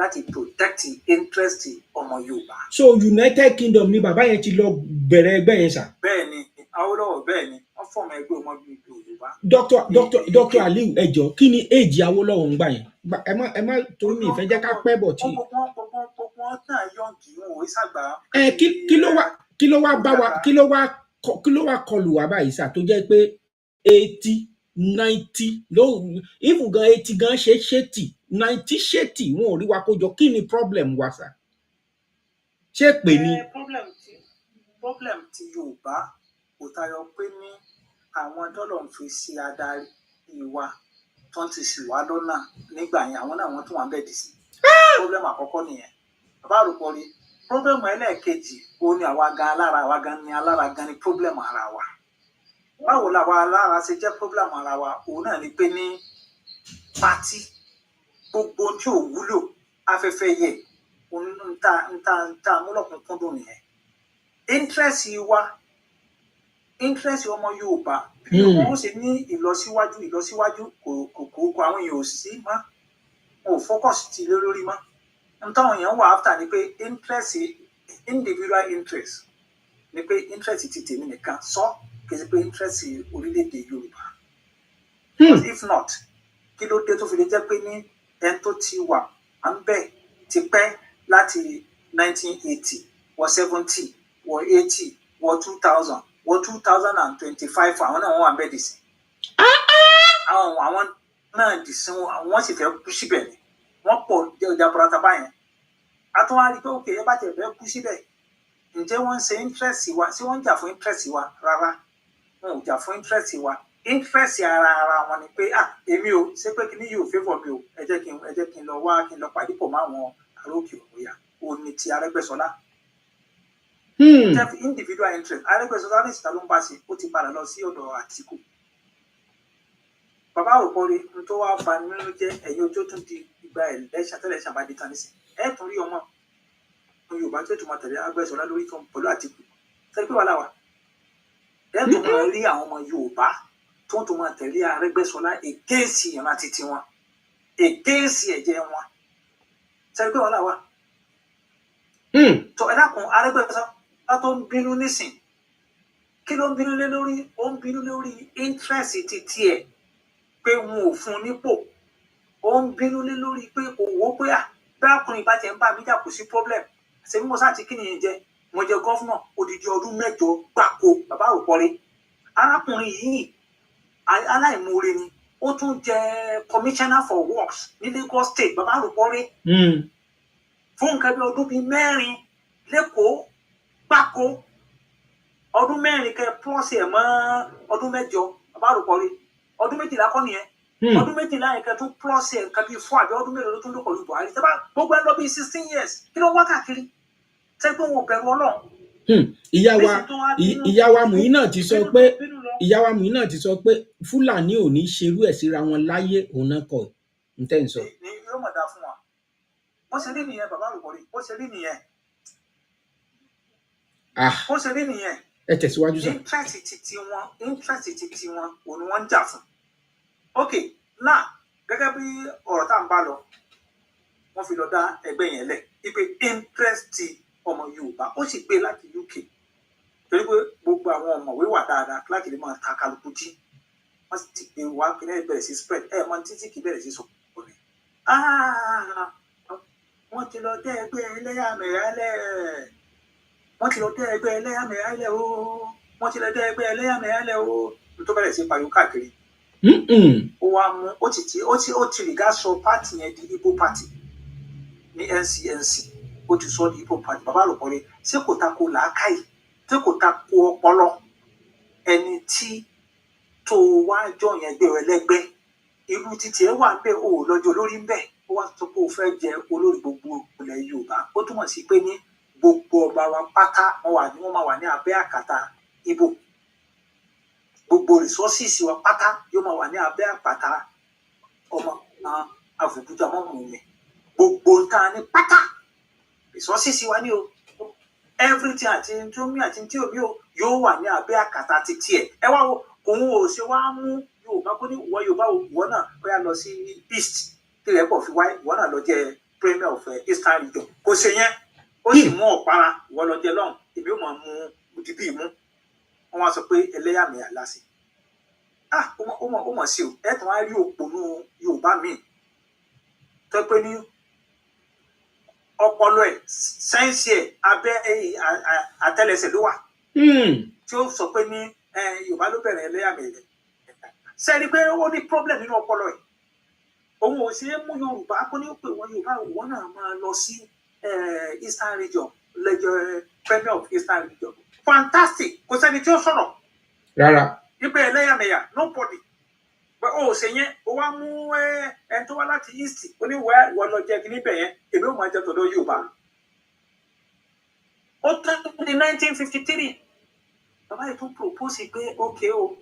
láti protect interest ọmọ Yorùbá. So United Kingdom ni bàbá yẹn ti lọ bẹ̀rẹ̀ ẹgbẹ́ yẹn sà. bẹ́ẹ̀ ni Awólọ́wọ̀ bẹ́ẹ̀ ni wọ́n fọ́ọ̀mù ẹgbẹ́ ọmọ Yorùbá. Dr. Aliu ẹ jọ̀ọ́ kí ni éèjì Awólọ́wọ̀ ń gbà yẹn ẹ má torí mi ìfẹ́ jẹ́ ká pẹ́ bọ̀ tí. gbogbo wọn náà yọǹgì wọn ò ṣàgbà. kí ló wá kọlù wá báyìí sà tó jẹ́ pé 80-90 even gan 80 gan ṣètì 90 ṣètì wọn ò rí wa kó jọ kí ni problem wa sà ṣé pè ní. problem ti Yorùbá kò tayọ pé ní àwọn tọ́lọ̀ ń fi ṣe adarí ìwà tó ń ti ṣì wá lọ́nà nígbà yẹn àwọn náà wọ́n tún wà ń bẹ̀dì sí. problem àkọ́kọ́ nìyẹn bàbá àròpọ̀ rí problem ẹlẹ́ẹ̀kejì ó ní àwa gan alára gan ni problem ara wa. báwo làwa alára ṣe jẹ́ problem ara wa òun náà ni pé ní pátì gbogbo tí ò wúlò afẹ́fẹ́ yẹ ń ta múlọ̀kúnkúndùn nìyẹn. interest ọmọ Yorùbá bí wọ́n ṣe ní ìlọsíwájú kò àwọn èèyàn ò sí mọ́ wọn ò focus ti lórí mọ́ nítawọn èèyàn wà after ni pé individual interest ni pé interest ti tèmi nìkan sọ kì í ṣe pé interest orílẹ̀-èdè Yorùbá if not kí ló dé tó fi lè jẹ́ pé ní ẹni tó ti wà à ń bẹ̀ ti pẹ́ láti 1980 wọ 70 wọ 80 wọ 2000 wọ 2025 àwọn náà wọ́n wà bẹ́ẹ̀ dì sí. àwọn náà dì sí wọ́n sì fẹ́ kú síbẹ̀ ni wọ́n pọ̀ ọjà pọ̀rọ̀tà báyẹn. a tún wá rí i pé òkè ẹ bá tẹ̀ fẹ́ kú síbẹ̀ ǹjẹ́ wọ́n ń ṣe interest wa sí wọ́n ń jà fún interest wa rárá wọn ò jà fún interest wa interest ara wọn ni pé èmi ò ṣe pé kíní yóò favour mi o ẹ jẹ́ kí n lọ wá kí n lọ pàdé pọ̀ mọ́ àwọn aróòkè òwúyà òun ni ti Arẹ́gbẹ́ṣọlá. individual interest Arẹ́gbẹ́ṣọlá ní ìsìta ló ń bá ṣe ó ti padà lọ sí ọ̀dọ̀ Àtíkù. bàbá òpórí n tó wá fa nínú jẹ́ ẹ̀yìn ojú tún di ìgbà tẹ́lẹ̀ ṣàbádé tán nísìn ẹ̀ tún rí ọmọ Yorùbá tó tún máa tẹ̀lé Arẹ́gbẹ́ṣọlá lórí tó ń pẹ̀lú Àtíkù sẹ́ni pé wà láwà ẹ̀ tún máa rí àwọn ọmọ Yorùbá tó tún máa tẹ̀lé Arẹ́gbẹ́ṣọlá èkéèsì ìran títí wọn èkéèsì ẹ̀jẹ̀ wọn sẹ́ni pé wà láwà. tó ẹ dákun Arẹ́gbẹ́ṣọlá tó ń bínú nísìn kí ló ń bínú lé lórí ó ń bínú lórí interest ti tiẹ̀ pé wọn ò fún un nípò ó ń bínú lé lórí pé kò wó pé bákùnrin bá tiẹ̀ ń bá mi jà kò sí problem ṣe bí mo sáà ti kí nìyẹn jẹ mo jẹ gọ́fúnà odidi ọdún 8 gbáko bàbá òpọ́lé arákùnrin yìí aláìmoore ni ó tún jẹ commissioner for works ní Lagos State bàbá òpọ́lé fún nǹkan bí ọdún bíi 4 lẹ́kọ̀ọ́ gbáko ọdún 4 kẹ plus ẹ̀ mọ́ ọdún 8 bàbá òpọ́lé ọdún 12 kọ́ nìyẹn ọdún 12 yẹn kẹ tún plus ẹ̀ nǹkan bíi 4 àbí ọdún mélòó ló tún lókọ̀ lu Buhari tẹ́ bá gbogbo ẹ̀ lọ bíi 16 years kí ló wá káàkiri tẹ́ pé wọn ò bẹ̀rù Ọlọ́run. ìyá wa Muyinat ti sọ pé Fúlàní ò ní ṣerú ẹ̀ síra wọn láyé òun náà kọ n tẹ́ ń sọ. ni yóò mọ̀ dá fún wa bó ṣe rí nìyẹn bàbá àlùkòrí bó ṣe rí nìyẹn bó ṣe rí nìyẹn ẹ tẹ̀síwájú sà. interest ti wọn òun ni wọ́n ń jà fún. ok náà gẹ́gẹ́ bí ọ̀rọ̀ tá à ń bá lọ wọ́n fi lọ dá ẹgbẹ́ yẹn lẹ̀ wípé interest ọmọ Yorùbá ó sì gbé láti UK torí pé gbogbo àwọn ọ̀mọ̀wé wà dáadáa láti lè máa ta kálukú jí wọ́n sì ti gbé wá kí náà bẹ̀rẹ̀ sí spread mọ títí kì í bẹ̀rẹ̀ sí sọ òní. wọ́n ti lọ dá ẹgbẹ́ ẹlẹ́yàmẹ̀yà lẹ̀ wọ́n ti lọ dá ẹgbẹ́ ẹlẹ́yàmẹ̀yà lẹ̀ o wọ́n ti lọ dá ẹgbẹ́ ẹlẹ́yàmẹ̀yà lẹ̀ o tó bẹ̀rẹ̀ sí pariwo káàkiri. ó wá mú ó ti rìgá sọ pátì yẹn di Igbo party ní NCNC ó ti sọ di Igbo party bàbá àlùkọ́rẹ́ ṣé kò tako làákàyè tí kò tako ọpọlọ ẹni tí tó wá jọ yẹn gbé rẹ lẹ́gbẹ́ irú títí ẹ wà ń bẹ o lọ́jọ́ olórí ń bẹ ó wá sọ pé o fẹ́ jẹ olórí gbogbo ilẹ̀ Yorùbá ó túmọ̀ sí pé ní gbogbo ọba wa pátá wọ́n máa wà ní abẹ́ àkàtà Ìgbò gbogbo resources wa pátá yóò máa wà ní abẹ́ àkàtà ọmọ àfòbújá mọ́mọ́ mi gbogbo tá a ní pátá resources wa ní o everything àti tí ó mí àti tí ò mí o yóò wà ní abẹ́ àkàtà títí ẹ̀ ẹ wá wo òun ò ṣe wá mú Yorùbá kó ní ìwọ Yorùbá ìwọ náà bóyá lọ sí east tí rẹ̀ pọ̀ fi wáyé ìwọ náà lọ jẹ premier of Eastern Region kò ṣe yẹn ó sì mú ọ̀pára ìwọ lọ jẹ lọ́hùn èmi ò máa mú dìbì mú wọn wá sọ pé ẹlẹ́yàmẹ̀yà lásì ó mọ̀ sí o ẹ̀ tún wá rí òpònú Yorùbá míì tó pé ní ọpọlọ ẹ̀ sẹ́ǹsì ẹ̀ abẹ́ àtẹ́lẹsẹ̀ ló wà tí ó sọ pé ní Yorùbá ló bẹ̀rẹ̀ ẹlẹ́yàmẹ̀yà sẹ́ni pé ó ní problem nínú ọpọlọ ẹ̀ òun ò ṣe é mú Yorùbá kó ní ó pè wọ́n Yorùbá òun náà máa lọ sí Eastern Region lẹ́jọ́ premier of Eastern Region fantastic kò sẹ́ni tí ó sọ̀rọ̀ rárá ibẹ̀ ẹlẹ́yàmẹ̀yà nobody ó ṣe yẹn ó wá mú ẹni tó wá láti east ó ní ìwọ lọ jẹ kí níbẹ̀ yẹn èmi ò máa jẹ tọ̀dọ̀ Yorùbá ó tán ní 1953 bàbá yìí tún propose pé ok o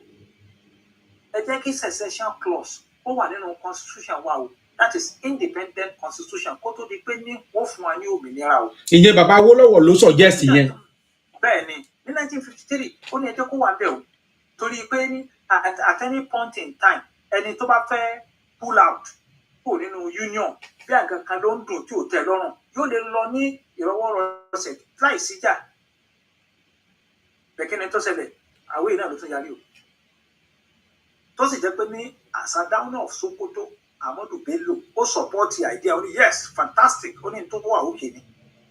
ẹ jẹ́ kí secession clause ó wà nínú constitution wa o that is independent constitution kó tó di pé ní wọ́n fún wa ní òmìnira o. ìyẹn bàbá Awólọ́wọ̀ ló suggest yẹn. bẹ́ẹ̀ ni ní 1953 ó ní ẹjọ́ kó wà bẹ́ẹ̀ o torí pé ní at any point in time ẹni tó bá fẹ́ pull out kó nínú union bí àgàn kan ló ń dùn tí ò tẹ́ lọ́rùn yóò lè lọ ní ìrọwọ́rọsẹ̀ láì síjà bẹ́ẹ̀kẹ́ni tó ṣẹlẹ̀ àwé náà ló tún yarí o tó sì jẹ́ pé ní Sardauna of Sokoto Ahmadu Bello ó sọpọ́ọ̀tì idea ó ní yes fantastic ó ní tó wà òkè ni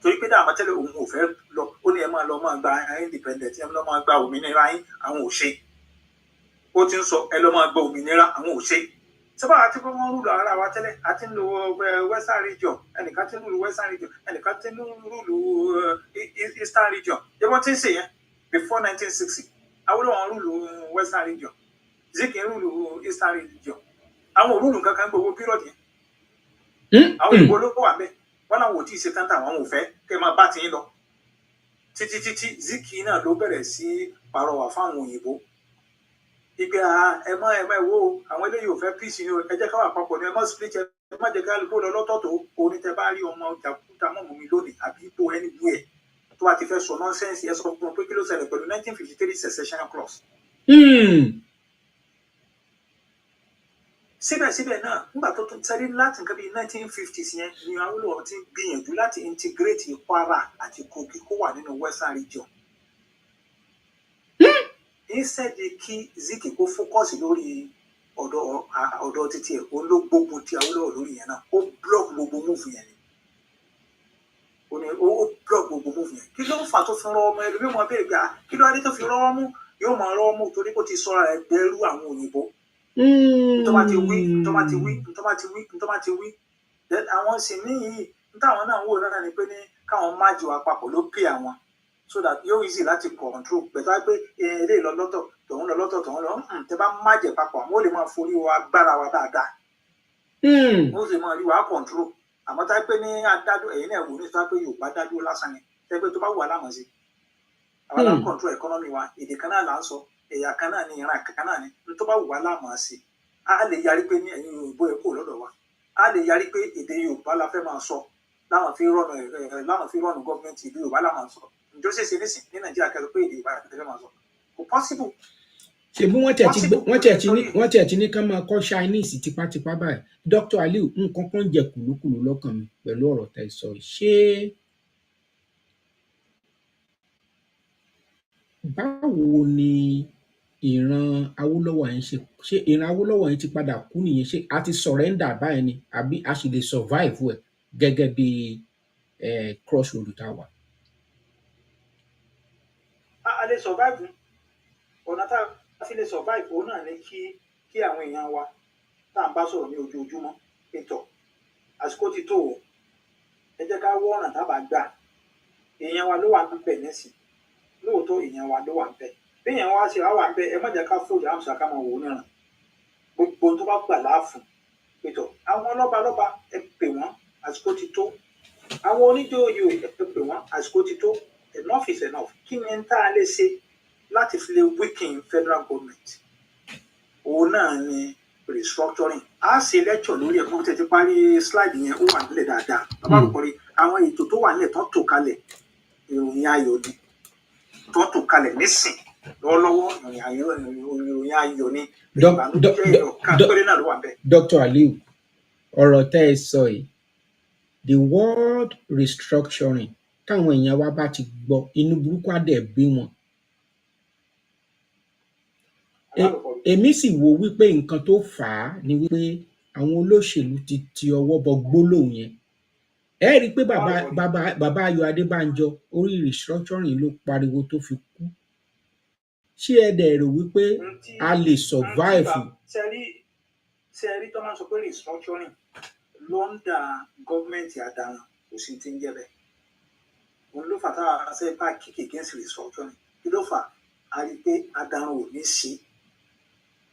torí pé dáhà tẹ́lẹ̀ òun ò fẹ́ lọ ó ní ẹ máa lọ máa gba independent ẹ máa gba òmìnira yín àwọn ò ṣe ó ti ń sọ ẹ lọ máa gba òmìnira àwọn ò ṣe sábà àti pé wọ́n rúlù ara wa tẹ́lẹ̀ àti ń lo Western Region ẹnìkan ti ń rúlù Western Region ẹnìkan ti ń rúlù Eastern Region yẹ́bọ́n ti ń ṣe yẹn before 1960 Awólọ́wọ̀ rúlù Western Region Zik rúlù Eastern Region àwọn òrùlù kankan gbogbo pírọ̀dì yẹn àwọn ìbò ló wà bẹ́ẹ̀ wọ́n làwọn ò tí ì ṣe tán táwọn ò fẹ́ kẹ́ máa bá ti ń lọ títí Zik náà ló bẹ̀rẹ̀ sí pàrọwà fáwọn òyìnbó ìgbé ẹ má wo àwọn eléyìí ò fẹ́ peace ni o ẹ jẹ́ ká wà papọ̀ ni ẹ má split ẹ má jẹ́ ká lóko lọ lọ́tọ̀ọ̀tọ̀ oní tẹ bá rí ọmọ jàkúta mọ́ mi lónìí àbí ipò ẹni bú ẹ̀ tó bá ti fẹ́ sọ nọ́nsẹ́nsì ẹ sọ fún wọn pé kí ló ṣẹlẹ̀ pẹ̀lú 1953 secession clause. síbẹ̀síbẹ̀ náà nígbà tó tún tẹ́lẹ̀ láti nǹkan bíi 1950s yẹn ni Awólọ́wọ̀ ti gbìyànjú láti integrate Kwara àti Kogi kó wà nínú Western Region. Instead kí Zik kó focus lórí ọ̀dọ̀ títí ẹ̀ ó ló gbógun ti Awólọ́wọ̀ lórí yẹn náà ó block gbogbo move yẹn ni ó block gbogbo move yẹn kí ló ń fà tó fi rọwọ́ mú ẹlòmíì máa bẹ̀rẹ̀ gbà kí ló wá dé tó fi rọwọ́ mú yóò máa rọwọ́ mú torí kó ti sọra ẹgbẹ́rú àwọn òyìnbó tó bá ti wí àwọn sì níyì táwọn náà wò náà ni pé ní káwọn má jù àpapọ̀ ló pè àwọn so that yóò easy láti control pẹ̀tọ́ pé eré lọ lọ́tọ̀ tòun lọ lọ́tọ̀ tòun lọ tẹ bá má jẹ papọ̀ àwọn ò lè máa forí wa agbára wa dáadáa wọ́n sì máa rí wa control àmọ́ tá pé ní adádó ẹ̀yin náà wò ní sọ pé Yorùbá dádó lásán ni tẹ́ pé tó bá wù wá lámọ̀ sí àwọn náà control economy wa èdè kan náà là ń sọ ẹ̀yà kan náà ni ìran kan náà ni tó bá wù wá lámọ̀ sí a lè yarí pé ní ẹ̀yin òyìnbó ẹ̀ kó lọ́dọ̀ wa a lè yarí pé èdè Yorùbá la fẹ́ máa sọ láwọn fi rọ̀nù gọ́ọ̀mẹ̀ntì ìlú Yorùbá láwọn sọ ǹjọ́ ṣèṣe ní Nàìjíríà kẹsàn pé èdè Yorùbá la fẹ́ máa sọ kò possible. ṣebí wọ́n tiẹ̀ ti ní ká máa kọ́ Chinese tipátipá báyìí. Dr. Aliu, nǹkan kan jẹ kùlùkùlù lọ́kàn mi pẹ̀lú ọ̀rọ̀ tẹ́ sọ yìí. Ṣé báwo ni ìran Awólọ́wọ̀ yẹn ṣé ìran Awólọ́wọ̀ yẹn ti padà kú nìyẹn? Ṣé a ti surrender báyìí ni àbí a sì lè survive ẹ̀ gẹ́gẹ́ bí crossroad tá a wà? A lè survive. Ọ̀nà tá a fi lè survive òun náà ni kí àwọn èèyàn wa tá à ń bá sọ̀rọ̀ ní ojoojúmọ́ pétọ̀ àsìkò ti tó o ẹ jẹ́ ká wọ́ ọ̀nà tábà gbà èèyàn wa ló wà ń bẹ̀ nísìn lóòótọ́ èèyàn wa ló wà ń bẹ̀ bí èèyàn wa ṣe wà ń bẹ̀ ẹ má jẹ́ ká fòjà àmì sàkámọ̀ wò níran gbogbo tó bá gbà láàfún pétọ̀ àwọn lọ́balọ́ba ẹ pè wọ́n àsìkò ti tó àwọn oníjòyè ẹ pè wọ́n àsìkò ti tó enough is enough kí ni tá a lè ṣe láti fi lè weaken federal government òun náà ni restructuring a ṣe lecture lórí ẹ̀kọ́ tẹ̀ ti parí slide yẹn ó wà nílẹ̀ dáadáa bàbá rò kọ́rí àwọn ètò tó wà nílẹ̀ tó ń tò kalẹ̀ ìròyìn ayọ̀ ni tó ń tò kalẹ̀ nísìn lọ́wọ́lọ́wọ́ ìròyìn ayọ̀ ni ìbànújẹ́ ọ̀kan péré náà ló wà bẹ́ẹ̀. Dr. Aliu, ọ̀rọ̀ tẹ́ ẹ sọ yìí, the word restructuring táwọn èèyàn wa bá ti gbọ́ inú burúkú á dẹ̀ bí wọn. Èmi sì wò wípé nǹkan tó fà á ni wípé àwọn olóṣèlú ti ọwọ́ bọ gbólóhùn yẹn. Ẹ rí i pé bàbá Ayọ̀ Adébánjọ orí restructuring ló pariwo tó fi kú. Ṣé ẹ dẹ̀ rò wípé a lè survive? Ṣé ẹ rí tó máa ń sọ pé restructuring lọ́ndà gọ́ọ̀mẹ̀ntì àdáran kò sí ti ń jẹ́ bẹ́ẹ̀. Òun ló fà tá a ṣe bá kick against restructuring. Kí ló fà? A rí i pé àdáran ò ní sí.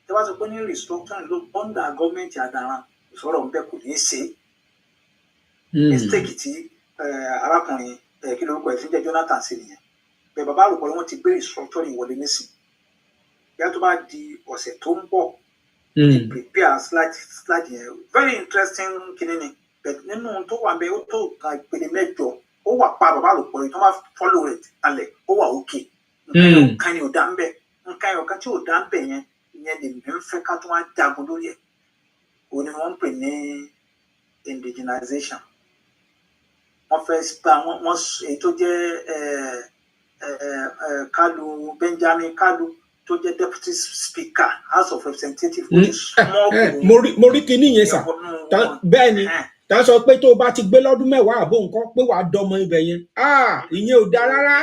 Tí wọ́n sọ pé ní restructuring ló lọ́ndà gọ́ọ̀mẹ̀ntì àdáran ìsọ̀rọ̀ ń bẹ́ kò ní sí. Mistake tí arákùnrin kí lórúkọ ẹ̀ fi ń jẹ́ Jonathan sí nìyẹn. Bẹ́ẹ̀ bàbá rò pé wọ́n ti gbé restructuring wọlé nísìn. Bí a tó bá di ọ̀sẹ̀ tó ń bọ̀ ti prepare slide yẹn very interesting kíní ni. Bẹ́ẹ̀ nínú tó wà bẹ́ẹ̀ ó tó nǹkan ìpele mẹ́jọ ó wà pa bàbá rò pé tó máa follow rẹ̀ kalẹ̀ ó wà òkè. Nǹkan ni ò dá ń bẹ̀. Nǹkan ẹ̀yọ̀kan tí ò dá ń bẹ̀ yẹn lèmi ń fẹ́ ká tó wá jagun lórí ẹ̀. Òun ni wọ́n ń pè ní indigenization. Wọ́n fẹ́ gba wọ́n èyí tó jẹ́ Kalu Benjamin Kalu tó jẹ́ deputy speaker House of Representatives ó ti small group. mo rí kinní yẹn sà bẹ́ẹ̀ ni tá a sọ pé tó o bá ti gbé lọ́dún mẹ́wàá àbó nǹkan pé wàá dọmọ ibẹ̀ yẹn ìyẹn ò dáa rárá.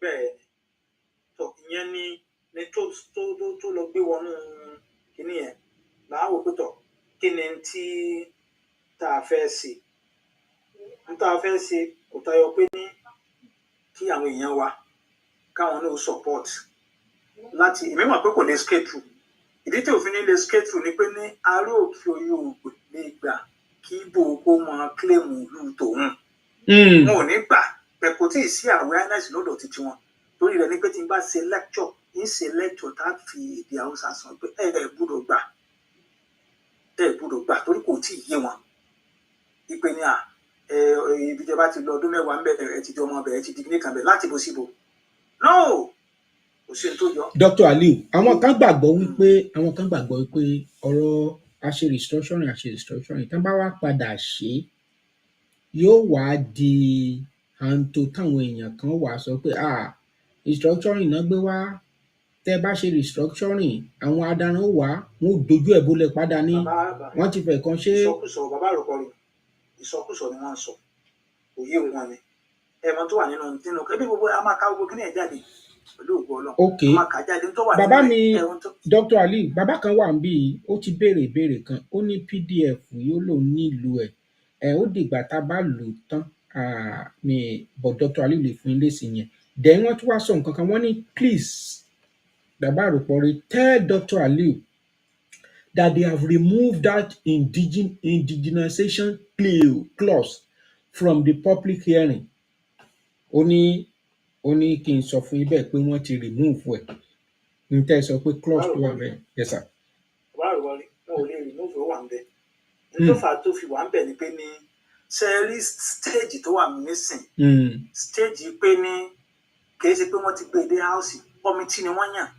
Bẹ́ẹ̀ ni ìyẹn ni tó lọ gbé wọnú kinní yẹn làá wò pé kí ni tí tá a fẹ́ ṣe tá a fẹ́ ṣe kò tayọ pé ní kí àwọn èèyàn wa káwọn náà support láti èmi mọ̀ pé kò lè skate through ìdí tí òfin ní lè skate through ni pé ní ará òkè oyè ògbè lè gbà kí ibo kó máa claim ìlú tòun wọn ò ní gbà pé kò tí ì sí awareness lọ́dọ̀ títí wọn torí rẹ̀ ní pé tí n bá ṣe lecture ń ṣe lecture tá a fi èdè Haúsá sọ pé ẹ gbọ́dọ̀ gbà torí kò tí ì yé wọn ìpè ní ibi tí a bá ti lọ ọdún mẹ́wàá ń bẹ̀rẹ̀ ẹ ti di ọmọ bẹ̀rẹ̀ ẹ ti di kíní kan bẹ̀rẹ̀ láti bó síbo no kò sí tó yọ. Dr. Aliu, àwọn kan gbàgbọ́ wípé ọ̀rọ̀ àṣe restructuring tán bá wá padà ṣe yóò wá di àǹtò táwọn èèyàn kan wà sọ pé restructuring náà gbé wá tẹ́ bá ṣe restructuring àwọn adaran wà wọn ò dojú ẹ̀ bólẹ̀ padà ní wọ́n ti fẹ́ kan ṣe. ìsọkúsọ bàbá àròkọ rẹ ìsọkúsọ ni wọ́n sọ òye wọn ni ẹmọ tó wà nínú ẹbí gbogbo a máa ká gbogbo kíní ẹ jáde pẹ̀lú ògbó Ọlọ́run ok a máa kà jáde tó wà nínú bàbá mi Dr. Aliu bàbá kan wà níbí ó ti béèrè ìbéèrè kan ó ní PDF yóò lò nílùú ẹ ó dìgbà tá a bá lò tán but Dr. Aliu lè fún ilé sí yẹn then wọ́n tún wá sọ nǹkan kan wọ́n ní please bàbá àròpọ̀rẹ́ tell Dr. Aliu that they have removed that indigenization clause from the public hearing. Ó ní kí n sọ fún ibẹ̀ pé wọ́n ti remove ẹ̀ n tẹ́ sọ pé clause tó wà bẹ́ẹ̀ yes sir. bàbá àròkọ rẹ wọn ò lè remove ó wà ń bẹ tó fà á tó fi wà ń bẹ̀ ni pé ní sẹ́ẹ̀rí stage tó wà nísìn stage pé ní kì í ṣe pé wọ́n ti gbé dé house kọ́mítì ni wọ́n yàn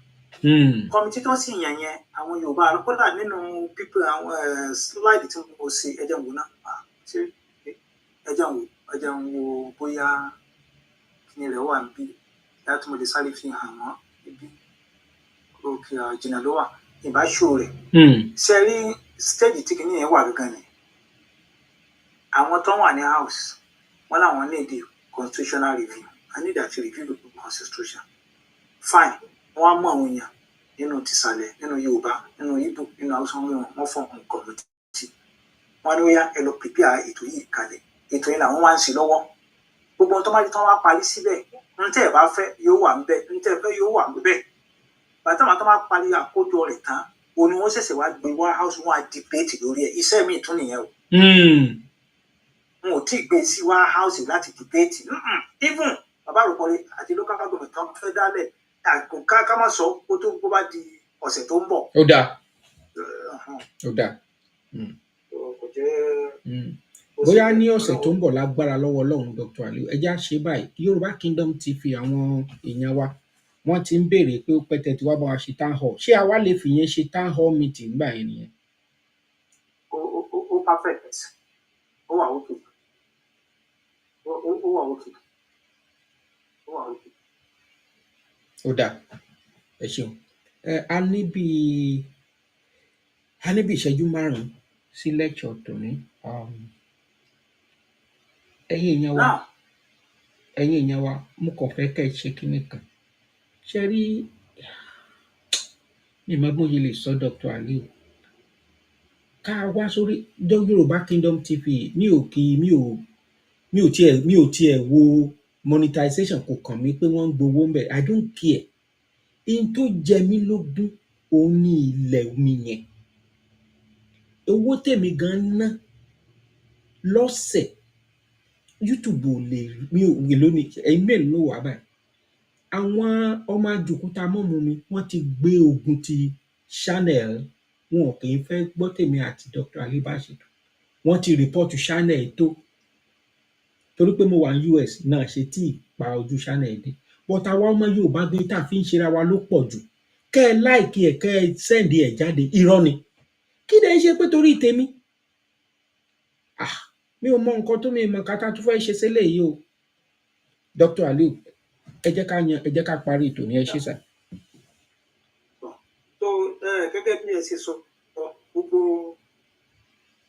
kọ́mítì tó sì yàn yẹn àwọn Yorùbá kódà nínú pípẹ́ àwọn slide tí mo ṣe ẹ̀jẹ̀ wò náà ṣé ẹ̀jẹ̀ ń wo bóyá kíni rẹ̀ wà níbí láti mo lè sáré fi hàn wọ́n níbí òkè jìnnà ló wà ìbáṣọ rẹ̀ sẹ́ẹ̀rí stage tí kìíní yẹn wà gangan ni àwọn tó wà ní house wọn làwọn need the constitutional review I need to review the constitution fine wọn á mú àwọn èèyàn nínú tìsàlẹ̀ nínú Yorùbá nínú Ìgbò nínú Haúsá wọn fọ nǹkan committee wọn ní ó yá ẹ lọ prepare ètò yìí kalẹ̀ ètò yìí làwọn wá ń ṣe lọ́wọ́ gbogbo ohun tó bá di tán wá parí síbẹ̀ ohun tẹ́ ẹ bá fẹ́ yóò wà níbẹ̀ ohun tẹ́ ẹ fẹ́ yóò wà níbẹ̀ bàtà màtá máa parí àkójọ rẹ̀ tán òun ni wọ́n ṣẹ̀ṣẹ̀ wá gbé wá house wọn á debate lórí ẹ̀ iṣẹ́ míì tún nìyẹn o wọn ò tí ì gbé sí wá house láti debate even bàbá àròpọ̀lé àti local government kan fẹ́ dálẹ̀ ká má sọ kó tó bó bá di ọ̀sẹ̀ tó ń bọ̀. ó dáa ó dáa kò jẹ́ bóyá ní ọ̀sẹ̀ tó ń bọ̀ lágbára lọ́wọ́ Ọlọ́run Dr. Aliu ẹja ṣe báyìí Yorùbá Kingdom TV àwọn èèyàn wa wọ́n ti ń béèrè pé ó pẹ́tẹ́ tí wá bá wa ṣe town hall ṣé àwa lè fi yẹn ṣe town hall meeting gbà yẹn nìyẹn. ó perfect ó wà òkè ó wà òkè ó wà òkè. ó dáa ẹ ṣeun a ní bíi ìṣẹ́jú 5 sí lecture tòní ẹ̀yin èèyàn wa mo kàn fẹ́ kẹ́ ẹ ṣe kinní kan ṣe rí mi máa bóyá lè sọ Dr. Aliu ká wá sórí Yorùbá Kingdom TV mi ò tiẹ̀ wo monetization kò kàn mí pé wọ́n ń gbowó ń bẹ̀ I don't care in tó jẹ mí lógún òun ní ilẹ̀ mi yẹn owó tèmi gan ná lọ́sẹ̀ YouTube ò lè mi ò wè lónìí ẹ̀yin mélòó ló wà báyìí àwọn ọmọ àjòkúta mọ́mú mi wọ́n ti gbé ogun ti channel wọn kì í fẹ́ gbọ́ tèmi àti Dr. Aliu Bashir wọ́n ti rìpọ́tù channel tó torí pé mo wà ní US náà ṣe tí ìpa ojú channel dé but àwa ọmọ Yorùbá gbé tá a fi ń ṣera wa ló pọ̀ jù kẹ́ ẹ láìkí ẹ̀ kẹ́ ẹ sẹ́ǹdì ẹ̀ jáde irọ́ ni kí lè ṣe pé torí tèmi mi ò mọ nǹkan tó mi mọ kátà tó fẹ́ ṣe sílẹ̀ yìí o Dr. Aliu ẹ jẹ́ ká parí ètò ní ẹ ṣe sà. tó gẹ́gẹ́ bí ẹ ṣe sọ gbogbo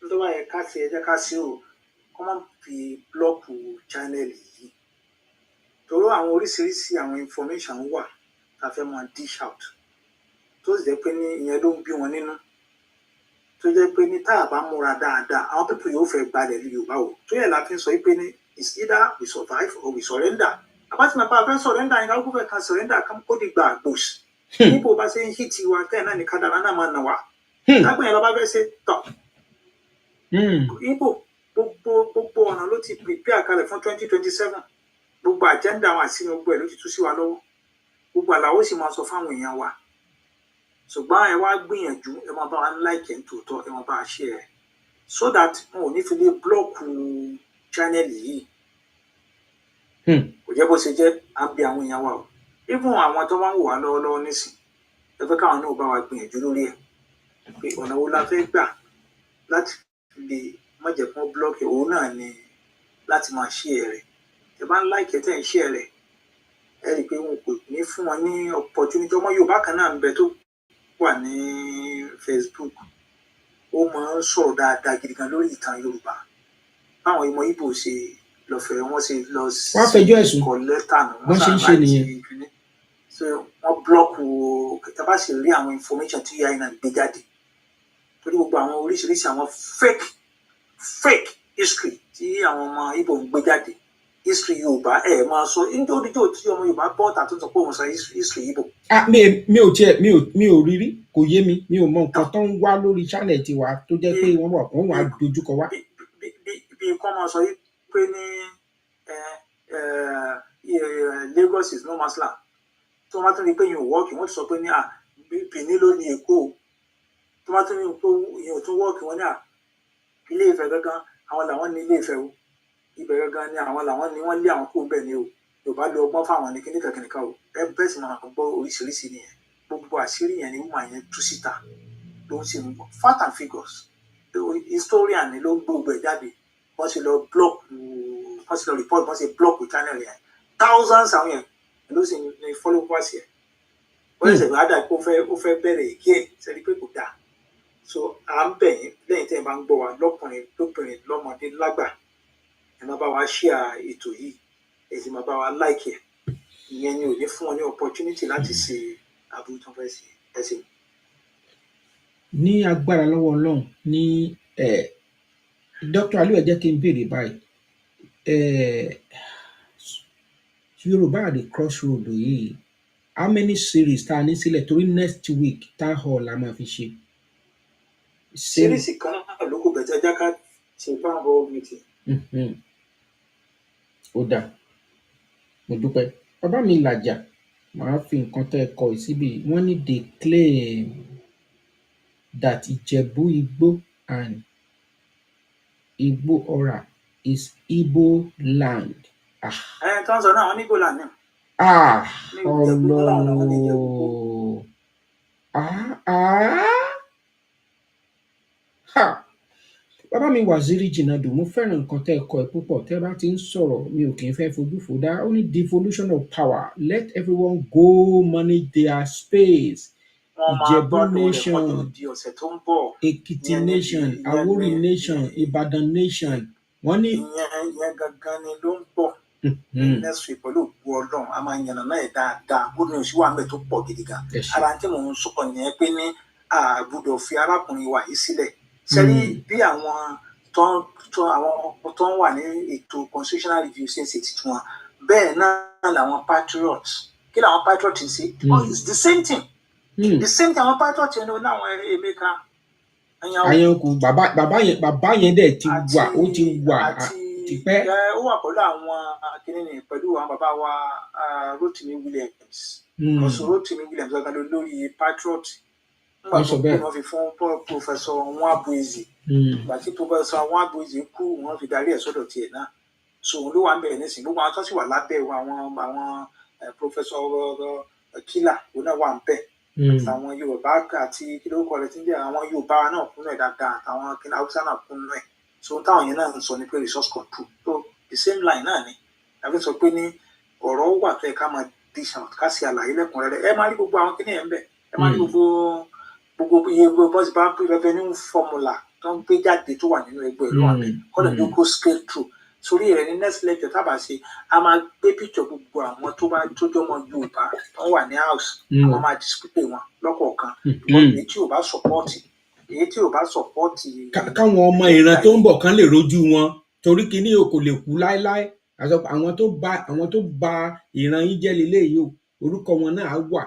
tó bá yẹ ká ṣe ẹ jẹ́ ká ṣe o kọ́ máa fi blọ́ọ̀kù channel yìí torí àwọn oríṣiríṣi àwọn information wà tá a fẹ́ máa dish out tó sì jẹ́ pé ní ìyẹn ló ń bí wọn nínú tó jẹ́ pé ní tá a bá múra dáadáa àwọn pípọ̀ yóò fẹ́ gbalẹ̀ ní Yorùbá o tó yẹ la fi ń sọ pé ní it's either we survive or we surrender àbátí máa bá a fẹ́ surrender yẹn káwọn fẹ́ kan surrender kan kó di gba àgbòs níbo bá ṣe ń hit wa kẹ́ẹ̀ náà ní kádàrá náà máa nà wá lágbọ̀n yẹn lọ bá fẹ́ ṣe tọ̀ ibo gbogbo ọ̀nà ló ti prepare kalẹ̀ fún 2027 gbogbo agenda àwọn àti gbogbo ẹ̀ ló ti tú sí wa lọ́wọ́ gbogbo àlàó sì máa sọ fáwọn èèyàn wa ṣùgbọ́n ẹ wá gbìyànjú ẹ máa bá wa like ẹ̀ tòótọ́ ẹ máa bá a share so that wọn ò ní fi lè blọ́ọ̀kù channel yìí kò jẹ́ bó ṣe jẹ́ à ń bi àwọn èèyàn wa o even àwọn tó máa ń wò wá lọ́wọ́lọ́wọ́ nísìn ẹ fẹ́ káwọn náà bá wa gbìyànjú lórí ẹ̀ pé ọ̀nà wo la fẹ́ gbà láti lè má jẹ́ kán blọ́ọ̀kì òun náà ni láti máa share rẹ̀ ẹ bá ń like ẹ̀ tẹ́ ń share rẹ̀ ẹ rí i pé wọn kò ní fún wọn ní opportunity ọmọ Yorùbá kan náà ń bẹ tó wà ní Facebook ó máa ń sọ̀rọ̀ dáadáa gidi gan lórí ìtàn Yorùbá báwọn ọmọ Ìgbò ṣe lọ́fẹ̀ẹ́ wọ́n ṣe lọ fẹjọ́ ẹ̀sùn kọ lẹ́tà nù wọ́n ṣe ń ṣe nìyẹn so wọ́n blọ́ọ̀kù kẹta bá sì rí àwọn information tí yáa iná gbé jáde torí gbogbo àwọn oríṣiríṣi àwọn fake history tí àwọn ọmọ Ìgbò ń gbé jáde history Yorùbá ẹ máa sọ nítorí tí ọmọ Yorùbá bọ́ ọ̀tà tó sọ pé òun sọ history Ìgbò. mi ò rírí kò yé mi ò mọ nǹkan tó ń wá lórí channel tiwa tó jẹ́ pé wọ́n wà dojúkọ wá. bí nǹkan máa sọ yìí pé ní Lagos is no man's land tó máa tún rí i pé yìí ò wọ́ọ̀kì wọ́n ti sọ pé ní Benin ló ní Èkó tó máa tún rí i pé yìí ò tún wọ́ọ̀kì wọ́n ní Ilé Ifẹ̀ gangan àwọn làwọn ní Ilé Ifẹ̀ o, ibẹ̀ gangan ni àwọn làwọn ní wọ́n lé àwọn kúrò ńbẹ̀ ni o, Yorùbá lo ọgbọ́n fáwọn ní kíníkan kíníkan o, ẹ bẹ́ẹ̀ sì máa gbọ́ oríṣiríṣi nìyẹn. Gbogbo àṣírí yẹn ni woman yẹn tú síta ló ń ṣe gbogbo fact and figures. Historian ni ló ń gbogbo ẹ̀ jáde, wọ́n ṣe lọ block, wọ́n ṣe lọ report, wọ́n ṣe block channel yẹn, thousands àwọn yẹn ló sì ní followers yẹn. Wọ́n ṣẹ̀ṣẹ̀ bá dà pé ó fẹ́ bẹ̀rẹ̀ again, ṣẹ́ni pé kò dáa. So à ń bẹ̀ yín lẹ́yìn tẹ́ ẹ bá ń gbọ́ wa lọ́kùnrin lóbìnrin lọ́mọdé lágbà, ẹ máa bá wa share ètò yìí, ẹ sì máa bá wa like ẹ̀. Ìyẹn ni ò ní fún wọn ní opportunity láti ṣe àbúrò tó fẹ́ ṣe. Ẹ ṣeun. ní agbára lọ́wọ́ Ọlọ́run ní Dr. Aliu ẹ jẹ́ kí n béèrè báyìí Yorùbá at the crossroad yìí how many series tá a ní sílẹ̀ torí next week town hall la máa fi ṣe. Series kan náà ló kò bẹ̀tẹ̀ ẹja ká ṣe town hall meeting. Ó dáa, mo dúpẹ́. Bàbá mi làjà, màá fi nǹkan tẹ́ ẹ kọ yìí síbí. Wọ́n ní they claim that Ìjẹ̀bú Igbó and Igbo Ora is Igbo land. Tó ń sọ náà wọ́n ní Igbo land náà. Ọlọ́run. Bàbá mi Waziri Jinadu, mo fẹ́ràn nǹkan tẹ́ ẹ kọ ẹ púpọ̀. Tẹ́ bá ti ń sọ̀rọ̀ mi ò kì í fẹ́ fojú fò dá. Ó ní devolution of power, let everyone go manage their space. Ìjẹ̀bú nation, Èkìtì nation, Àwórì nation, Ìbàdàn nation. Wọ́n ní ìyẹn gangan ni ló ń bọ̀ next week pẹ̀lú ògbó Ọlọ́run. A máa yànnà náà ẹ̀ dáadáa, good news wà ńbẹ̀ tó pọ̀ gidi gan. Ara tí mò ń sọ yẹn pé ní a gbọ́dọ̀ fi arákùnrin wa yìí sílẹ̀. Sẹ́rí bí àwọn tó ń wà ní ètò constitutional review ṣe ń ṣe títún wọn, bẹ́ẹ̀ náà làwọn patriots. Kí làwọn patriots ń ṣe? It's the same thing. The same thing àwọn patriots ń lò láwọn Emeka Àyànkù. Bàbá yẹn dẹ̀ ti wà, ó ti wà tipẹ́. Ó wà pẹ̀lú àwọn kìnìún pẹ̀lú àwọn bàbá wa Rotimi Williams. Ọ̀sùn Rotimi Williams ọ̀gá lórí patriot. Nígbà tó kú wọ́n fi fún Professor Nwabueze. Ìgbà tí Professor Nwabueze kú wọ́n fi darí ẹ̀ sọ́dọ̀ tiẹ̀ náà. So òun ló wà ń bẹ̀rẹ̀ nísìnyí. Gbogbo àwọn tó sì wà lábẹ́ àwọn Professor Kila òun náà wà ń bẹ̀. Àtàwọn Yorùbá àti kí ló kọ rẹ̀ tí ń jẹ́ àwọn Yorùbá náà kúnnú ẹ̀ dáadáa, àtàwọn kí Haúsá náà kúnnú ẹ̀. So táwọn yẹn náà ń sọ ní pé resource control. So the same line náà ni. Àbí sọ pé ní ọ̀rọ̀ wà tó yẹ ká máa dish out, ká ṣe àlàyé lẹ́kùnrẹ́rẹ́. Ẹ máa rí gbogbo àwọn kíní ẹ̀ ń bẹ̀. Ẹ máa rí gbogbo iye bọ́sì bá revenue formula tó ń gbé jáde tó wà nínú ẹgbẹ́ ìlú àmì kọ́dọ̀ ló kó scale through. Sórí rẹ̀ ní next lecture tábà ṣe a máa gbé picture gbogbo àwọn tó jọmọ Yorùbá tó wà ní house. Àwọn máa display wọn lọ́kọ̀ọ̀kan. Èyí tí ò bá support káwọn ọmọ ìran tó ń bọ̀ kán lè rojú wọn, torí kíní o kò lè kú láéláé. Àwọn tó ba ìran yín jẹ́ leléyìí o, orúkọ wọn náà á wà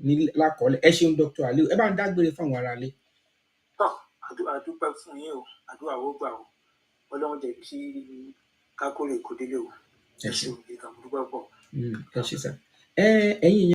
ní lákọọ́lẹ̀. Ẹ ṣeun Dr. Aliu, ẹ bá ń dágbére fáwọn aráalé. Àdúpẹ́ fún yín o, àdúrà ó gbà o, Ọlọ́run jẹ́ kí kákórè kò délé o. Ẹ ṣeun ìgbà dúpẹ́ pọ̀. Ẹ ṣe sá. Ẹ̀yin